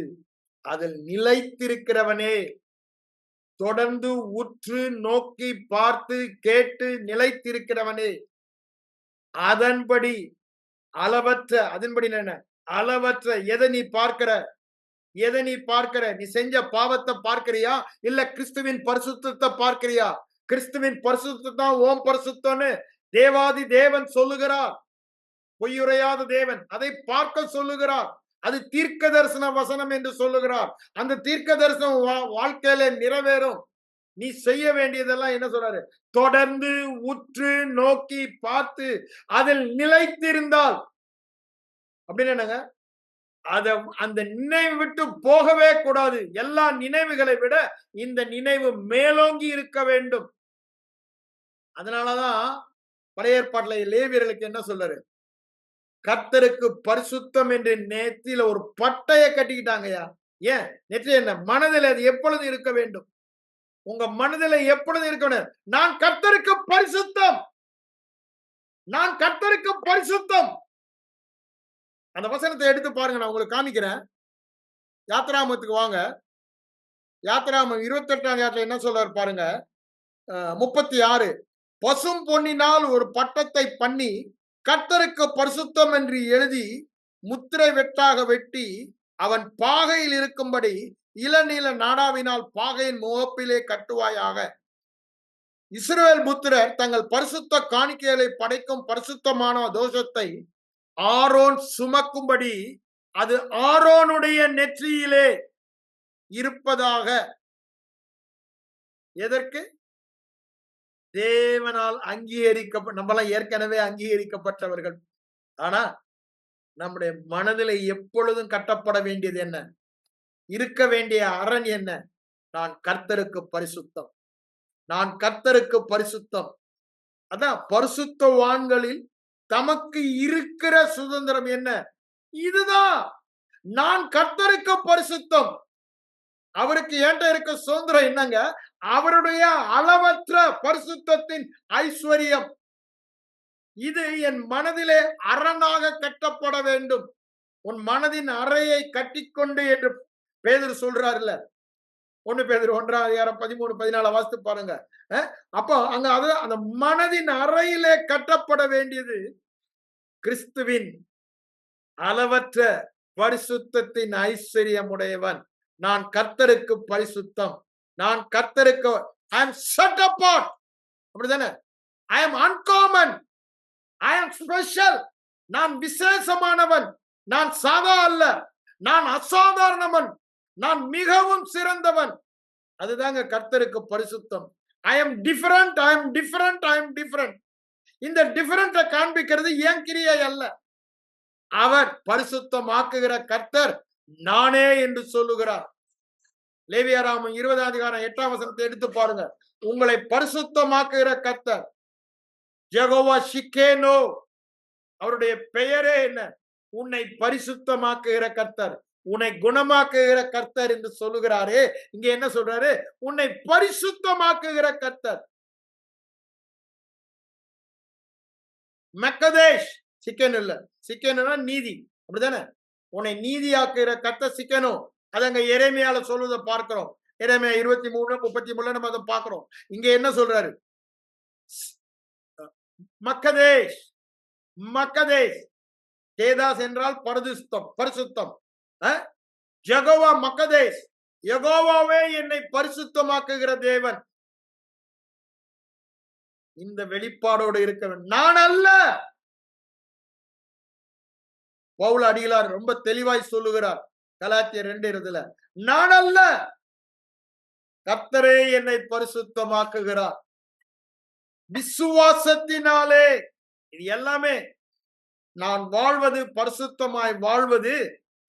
S1: அதில் நிலைத்திருக்கிறவனே, தொடர்ந்து உற்று நோக்கி பார்த்து கேட்டு நிலைத்திருக்கிறவனே, அதன்படி அளவற்ற, அதன்படி என்ன, அளவற்ற, எதை நீ பார்க்கிற, எதை நீ பார்க்கிற? நீ செஞ்ச பாவத்தை பார்க்கிறியா, இல்ல கிறிஸ்துவின் பரிசுத்தத்தை பார்க்கிறியா? கிறிஸ்துவின் பரிசுத்தம் தான் ஓம் பரிசுத்தம்னு தேவாதி தேவன் சொல்லுகிறார். பொய்யுரையாத தேவன் அதை பார்க்க சொல்லுகிறார். அது தீர்க்க தரிசன வசனம் என்று சொல்லுகிறார். அந்த தீர்க்க தரிசனம் வாழ்க்கையில நிறைவேறும். நீ செய்ய வேண்டியதெல்லாம் என்ன சொல்றாரு? தொடர்ந்து உற்று நோக்கி பார்த்து அதில் நிலைத்திருந்தால், அப்படின்னு என்னங்க, அந்த நினைவு விட்டு போகவே கூடாது. எல்லா நினைவுகளை விட இந்த நினைவு மேலோங்கி இருக்க வேண்டும். அதனாலதான் பழைய ஏற்பாட்டுல லேவியர்களுக்கு என்ன சொல்றாரு? கர்த்தருக்கு பரிசுத்தம் என்று நெத்தியில ஒரு பட்டையை கட்டிக்கிட்டாங்கயா. ஏன்? நெற்றி என்ன? மனதில் அது எப்பொழுது இருக்க வேண்டும். உங்க மனதில் எப்பொழுது இருக்கணும்? நான் கர்த்தருக்கு பரிசுத்தம், நான் கர்த்தருக்கு பரிசுத்தம். அந்த வசனத்தை எடுத்து பாருங்க, நான் உங்களுக்கு காமிக்கிறேன். யாத்திராமத்துக்கு வாங்க. யாத்திராமம் 28 என்ன சொல்றாரு பாருங்க. 36. பசும் பொன்னினால் ஒரு பட்டத்தை பண்ணி கர்த்தருக்கு பரிசுத்தம் என்று எழுதி முத்திரை வெட்டாக வெட்டி அவன் பாகையில் இருக்கும்படி இளநீல நாடாவினால் பாகையின் முகப்பிலே கட்டுவாயாக. இஸ்ரவேல் புத்திரர் தங்கள் பரிசுத்த காணிக்கைகளை படைக்கும் பரிசுத்தமான தோஷத்தை ஆரோன் சுமக்கும்படி அது ஆரோனுடைய நெற்றியிலே இருப்பதாக. எதற்கு? தேவனால் நம்மளாம் ஏற்கனவே அங்கீகரிக்கப்பட்டவர்கள். ஆனா நம்முடைய மனதில் எப்பொழுதும் கட்டப்பட வேண்டியது என்ன? இருக்க வேண்டிய அரண் என்ன? நான் கர்த்தருக்கு பரிசுத்தம், நான் கர்த்தருக்கு பரிசுத்தம். அதான் பரிசுத்தவான்களில் தமக்கு இருக்கிற சுதந்திரம் என்ன? இதுதான், நான் கர்த்தருக்கு பரிசுத்தம். அவருக்கு ஏன்ட்ட இருக்க சுதந்திரம் என்னங்க? அவருடைய அளவற்ற பரிசுத்தத்தின் ஐஸ்வர்யம். இது என் மனதிலே அரணாக கட்டப்பட வேண்டும். உன் மனதின் அறையை கட்டிக்கொண்டு என்று பேதுரு சொல்றாருல்ல. 1 பேதுரு 1 13 14 வாசித்து பாருங்க. அப்போ அங்க அது அந்த மனதின் அறையிலே கட்டப்பட வேண்டியது கிறிஸ்துவின் அளவற்ற பரிசுத்தத்தின் ஐஸ்வர்யம் உடையவன். நான் கர்த்தருக்கு பரிசுத்தம், நான் கர்த்தருக்கு I am set apart. அப்படிதானே? I am uncommon, I am special. நான் விசேஷமானவன், நான் சாதா அல்ல, நான் அசாதாரணவன், நான் மிகவும் சிறந்தவன். அதுதாங்க கர்த்தருக்கு பரிசுத்தம். I am different, I am different, I am different. இந்த டிஃபரண்ட காண்பிக்கிறது ஏன் கிரியை அல்ல. அவர் பரிசுத்தமாக்குகிற கர்த்தர் நானே என்று சொல்லுகிறார். லேவியராகமம் 20 எடுத்து பாருங்க. உங்களை பரிசுத்தமாக்குகிற கர்த்தர் யெகோவா ஷிக்கேனோ, அவருடைய பெயரே என்ன? உன்னை பரிசுத்தமாக்குகிற கர்த்தர், உன்னை குணமாக்குகிற கர்த்தர் என்று சொல்லுகிறாரே. இங்க என்ன சொல்றாரு? உன்னை பரிசுத்தமாக்குகிற கர்த்தர். மக்கதேஷ், சிக்கன் இல்ல, சிக்கனா நீதி, அப்படிதானே? உன்னை நீதியாக்குகிற கர்த்தர் சிக்கனோ. அதங்க எரேமியால சொல்வதை பார்க்கிறோம். எரேமியா 23:33 நம்ம அதை பார்க்கிறோம். இங்க என்ன சொல்றாரு? மக்கதேஷ், மக்கதேஷ். கேதாஸ் என்றால் பரிசுத்தம். யெகோவா மக்கதேஷ், யெகோவாவே என்னை பரிசுத்தமாக்குகிற தேவன். இந்த வெளிப்பாடோடு இருக்கவன் நான் அல்ல. பவுல் அடிகளார் ரொம்ப தெளிவாய் சொல்லுகிறார் கலாத்தியர் 2:20, நான் அல்ல, கர்த்தரே என்னை பரிசுத்தமாக்குகிறார். விசுவாசத்தினாலே. இது எல்லாமே நான் வாழ்வது, பரிசுத்தமாய் வாழ்வது,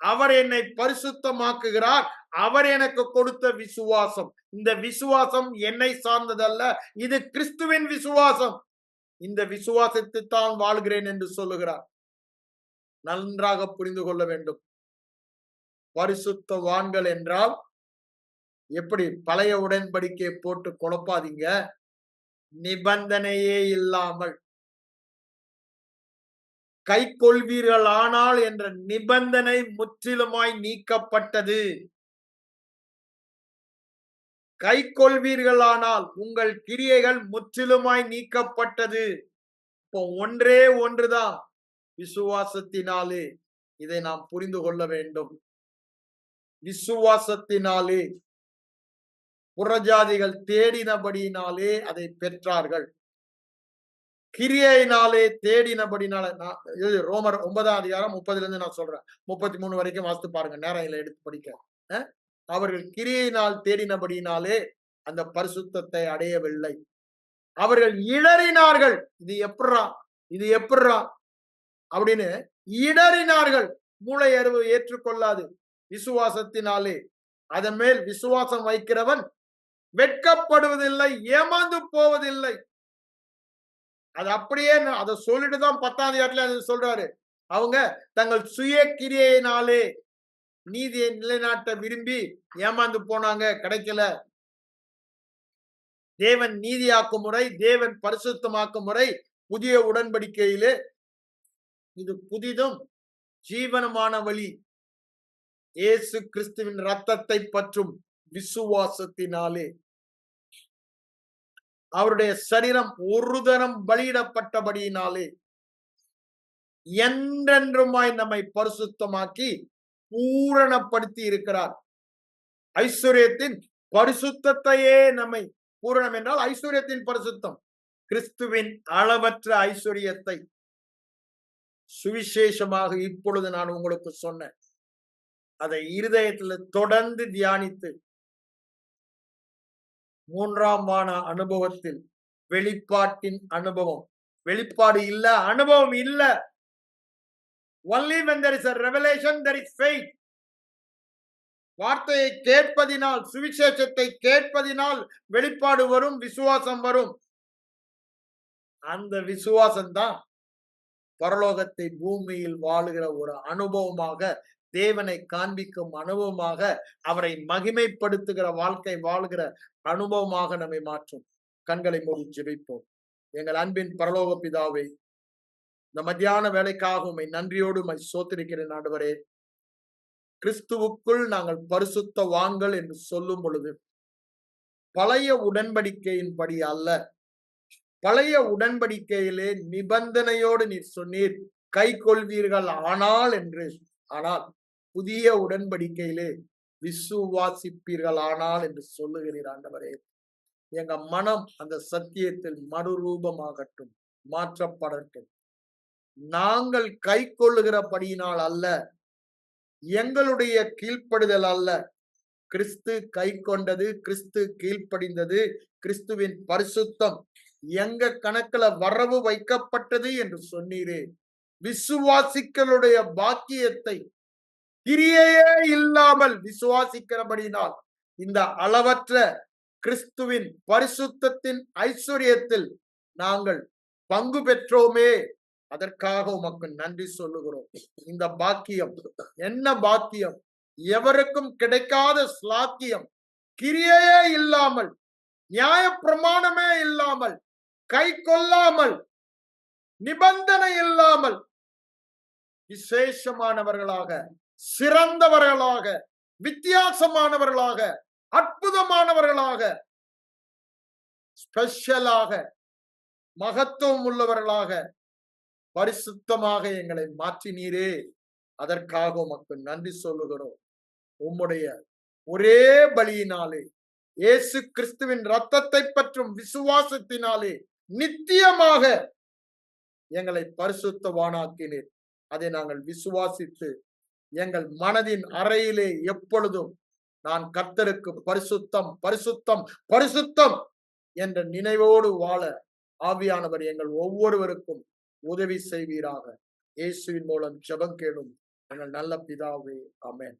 S1: அவர் என்னை பரிசுத்தமாக்குகிறார். அவர் எனக்கு கொடுத்த விசுவாசம். இந்த விசுவாசம் என்னை சார்ந்ததல்ல, இது கிறிஸ்துவின் விசுவாசம். இந்த விசுவாசத்தை தான் வாழ்கிறேன் என்று சொல்லுகிறார். நன்றாக புரிந்து கொள்ள வேண்டும். பரிசுத்தவான்கள் என்றால் எப்படி? பழைய உடன்படிக்கையை போட்டு குழப்பாதீங்க. நிபந்தனையே இல்லாமல் கை கொள்வீர்கள் ஆனால் என்ற நிபந்தனை முற்றிலுமாய் நீக்கப்பட்டது. கை கொள்வீர்களானால் உங்கள் கிரியைகள் முற்றிலுமாய் நீக்கப்பட்டது. இப்போ ஒன்றே ஒன்றுதான், விசுவாசத்தினாலே. இதை நாம் புரிந்து கொள்ள வேண்டும். விசுவாசத்தினாலே புறஜாதிகள் தேடினபடியினாலே அதை பெற்றார்கள். கிரியையினாலே தேடினபடினால. ரோமர் 9:30 நான் சொல்றேன். 33 வரைக்கும் வாசித்து பாருங்க, நேரம் இல்லை எடுத்து படிக்க. அவர்கள் கிரியையினால் தேடினபடினாலே அந்த பரிசுத்தத்தை அடையவில்லை. அவர்கள் இடறினார்கள். இது எப்படிரா அப்படின்னு இடறினார்கள். மூளை அறிவு ஏற்றுக்கொள்ளாது. விசுவாசத்தினாலே அதன் மேல் விசுவாசம் வைக்கிறவன் வெட்கப்படுவதில்லை, ஏமாந்து போவதில்லை. அது அப்படியே அதை சொல்லிட்டு தான் 10 சொல்றாரு. அவங்க தங்கள் சுய கிரியையினாலே நீதியை நிலைநாட்ட விரும்பி ஏமாந்து போனாங்க, கிடைக்கல. தேவன் நீதியாக்கும் முறை, தேவன் பரிசுத்தமாக்கும் முறை புதிய உடன்படிக்கையிலே இது புதிதும் ஜீவனமான வழி. இயேசு கிறிஸ்துவின் இரத்தத்தை பற்றும் விசுவாசத்தினாலே. அவருடைய சரீரம் ஒரு தரம் பலியிடப்பட்டபடியினாலே என்றென்றுமாய் நம்மை பரிசுத்தமாக்கி பூரணப்படுத்தி இருக்கிறார். ஐஸ்வர்யத்தின் பரிசுத்தையே நம்மை, பூரணம் என்றால் ஐஸ்வர்யத்தின் பரிசுத்தம், கிறிஸ்துவின் அளவற்ற ஐஸ்வர்யத்தை சுவிசேஷமாக இப்பொழுது நான் உங்களுக்கு சொன்னேன். அதை இருதயத்தில் தொடர்ந்து தியானித்து 3ஆம் வான அனுபவத்தில், வெளிப்பாட்டின் அனுபவம், வெளிப்பாடு இல்ல, அனுபவம் இல்ல. Only when there is a revelation, there is faith. வார்த்தையை கேட்பதினால், சுவிசேஷத்தை கேட்பதினால் வெளிப்பாடு வரும், விசுவாசம் வரும். அந்த விசுவாசம் தான் பரலோகத்தை பூமியில் வாழுகிற ஒரு அனுபவமாக, தேவனை காண்பிக்கும் அனுபவமாக, அவரை மகிமைப்படுத்துகிற வாழ்க்கை வாழ்கிற அனுபவமாக நம்மை மாற்றும். கண்களை மூடி ஜெபிப்போம். எங்கள் அன்பின் பரலோக பிதாவே, இந்த மத்தியான வேலைக்காக உம்மை நன்றியோடு உம்மை ஸ்தோத்திரிக்கிறேன் ஆண்டவரே. கிறிஸ்துவுக்குள் நாங்கள் பரிசுத்தவான்கள் என்று சொல்லும் பொழுது பழைய உடன்படிக்கையின்படி அல்ல, பழைய உடன்படிக்கையிலே நிபந்தனையோடு நீர் சொன்னீர் கை கொள்வீர்கள் ஆனால் என்று. ஆனால் புதிய உடன்படிக்கையிலே விசுவாசிப்பீர்கள் ஆனால் என்று சொல்லுகிறீர் ஆண்டவரே. எங்க மனம் அந்த சத்தியத்தில் மறுரூபமாகட்டும், மாற்றப்படட்டும். நாங்கள் கை கொள்ளுகிறபடியினால் அல்ல, எங்களுடைய கீழ்ப்படுதல் அல்ல, கிறிஸ்து கை கொண்டது, கிறிஸ்து கீழ்ப்படிந்தது, கிறிஸ்துவின் பரிசுத்தம் எங்க கணக்குல வரவு வைக்கப்பட்டது என்று சொன்னீரே. விசுவாசிகளுடைய பாக்கியத்தை கிரியையே இல்லாமல் விசுவாசிக்கிறபடினால் இந்த அளவற்ற கிறிஸ்துவின் பரிசுத்தத்தின் ஐஸ்வர்யத்தில் நாங்கள் பங்கு பெற்றோமே. அதற்காக உமக்கு நன்றி சொல்லுகிறோம். இந்த பாக்கியம் என்ன பாக்கியம்! எவருக்கும் கிடைக்காத ஸ்லாக்கியம். கிரியையே இல்லாமல், நியாய பிரமாணமே இல்லாமல், கை கொள்ளாமல், நிபந்தனை இல்லாமல் விசேஷமானவர்களாக, சிறந்தவர்களாக, வித்தியாசமானவர்களாக, அற்புதமானவர்களாக, ஸ்பெஷலாக, மகத்துவம் உள்ளவர்களாக, பரிசுத்தமாக எங்களை மாற்றினீரே. அதற்காக உமக்கு நன்றி சொல்லுகிறோம். உம்முடைய ஒரே பலியினாலே, இயேசு கிறிஸ்துவின் இரத்தத்தை பற்றும் விசுவாசத்தினாலே நித்தியமாக எங்களை பரிசுத்தவானாக்கினீர். அதை நாங்கள் விசுவாசித்து எங்கள் மனதின் அறையிலே எப்பொழுதும் நான் கர்த்தருக்கு பரிசுத்தம், பரிசுத்தம், பரிசுத்தம் என்ற நினைவோடு வாழ ஆவியானவர் எங்கள் ஒவ்வொருவருக்கும் உதவி செய்வீராக. இயேசுவின் மூலம் ஜெபம் கேளும் எங்கள் நல்ல பிதாவே. ஆமென்.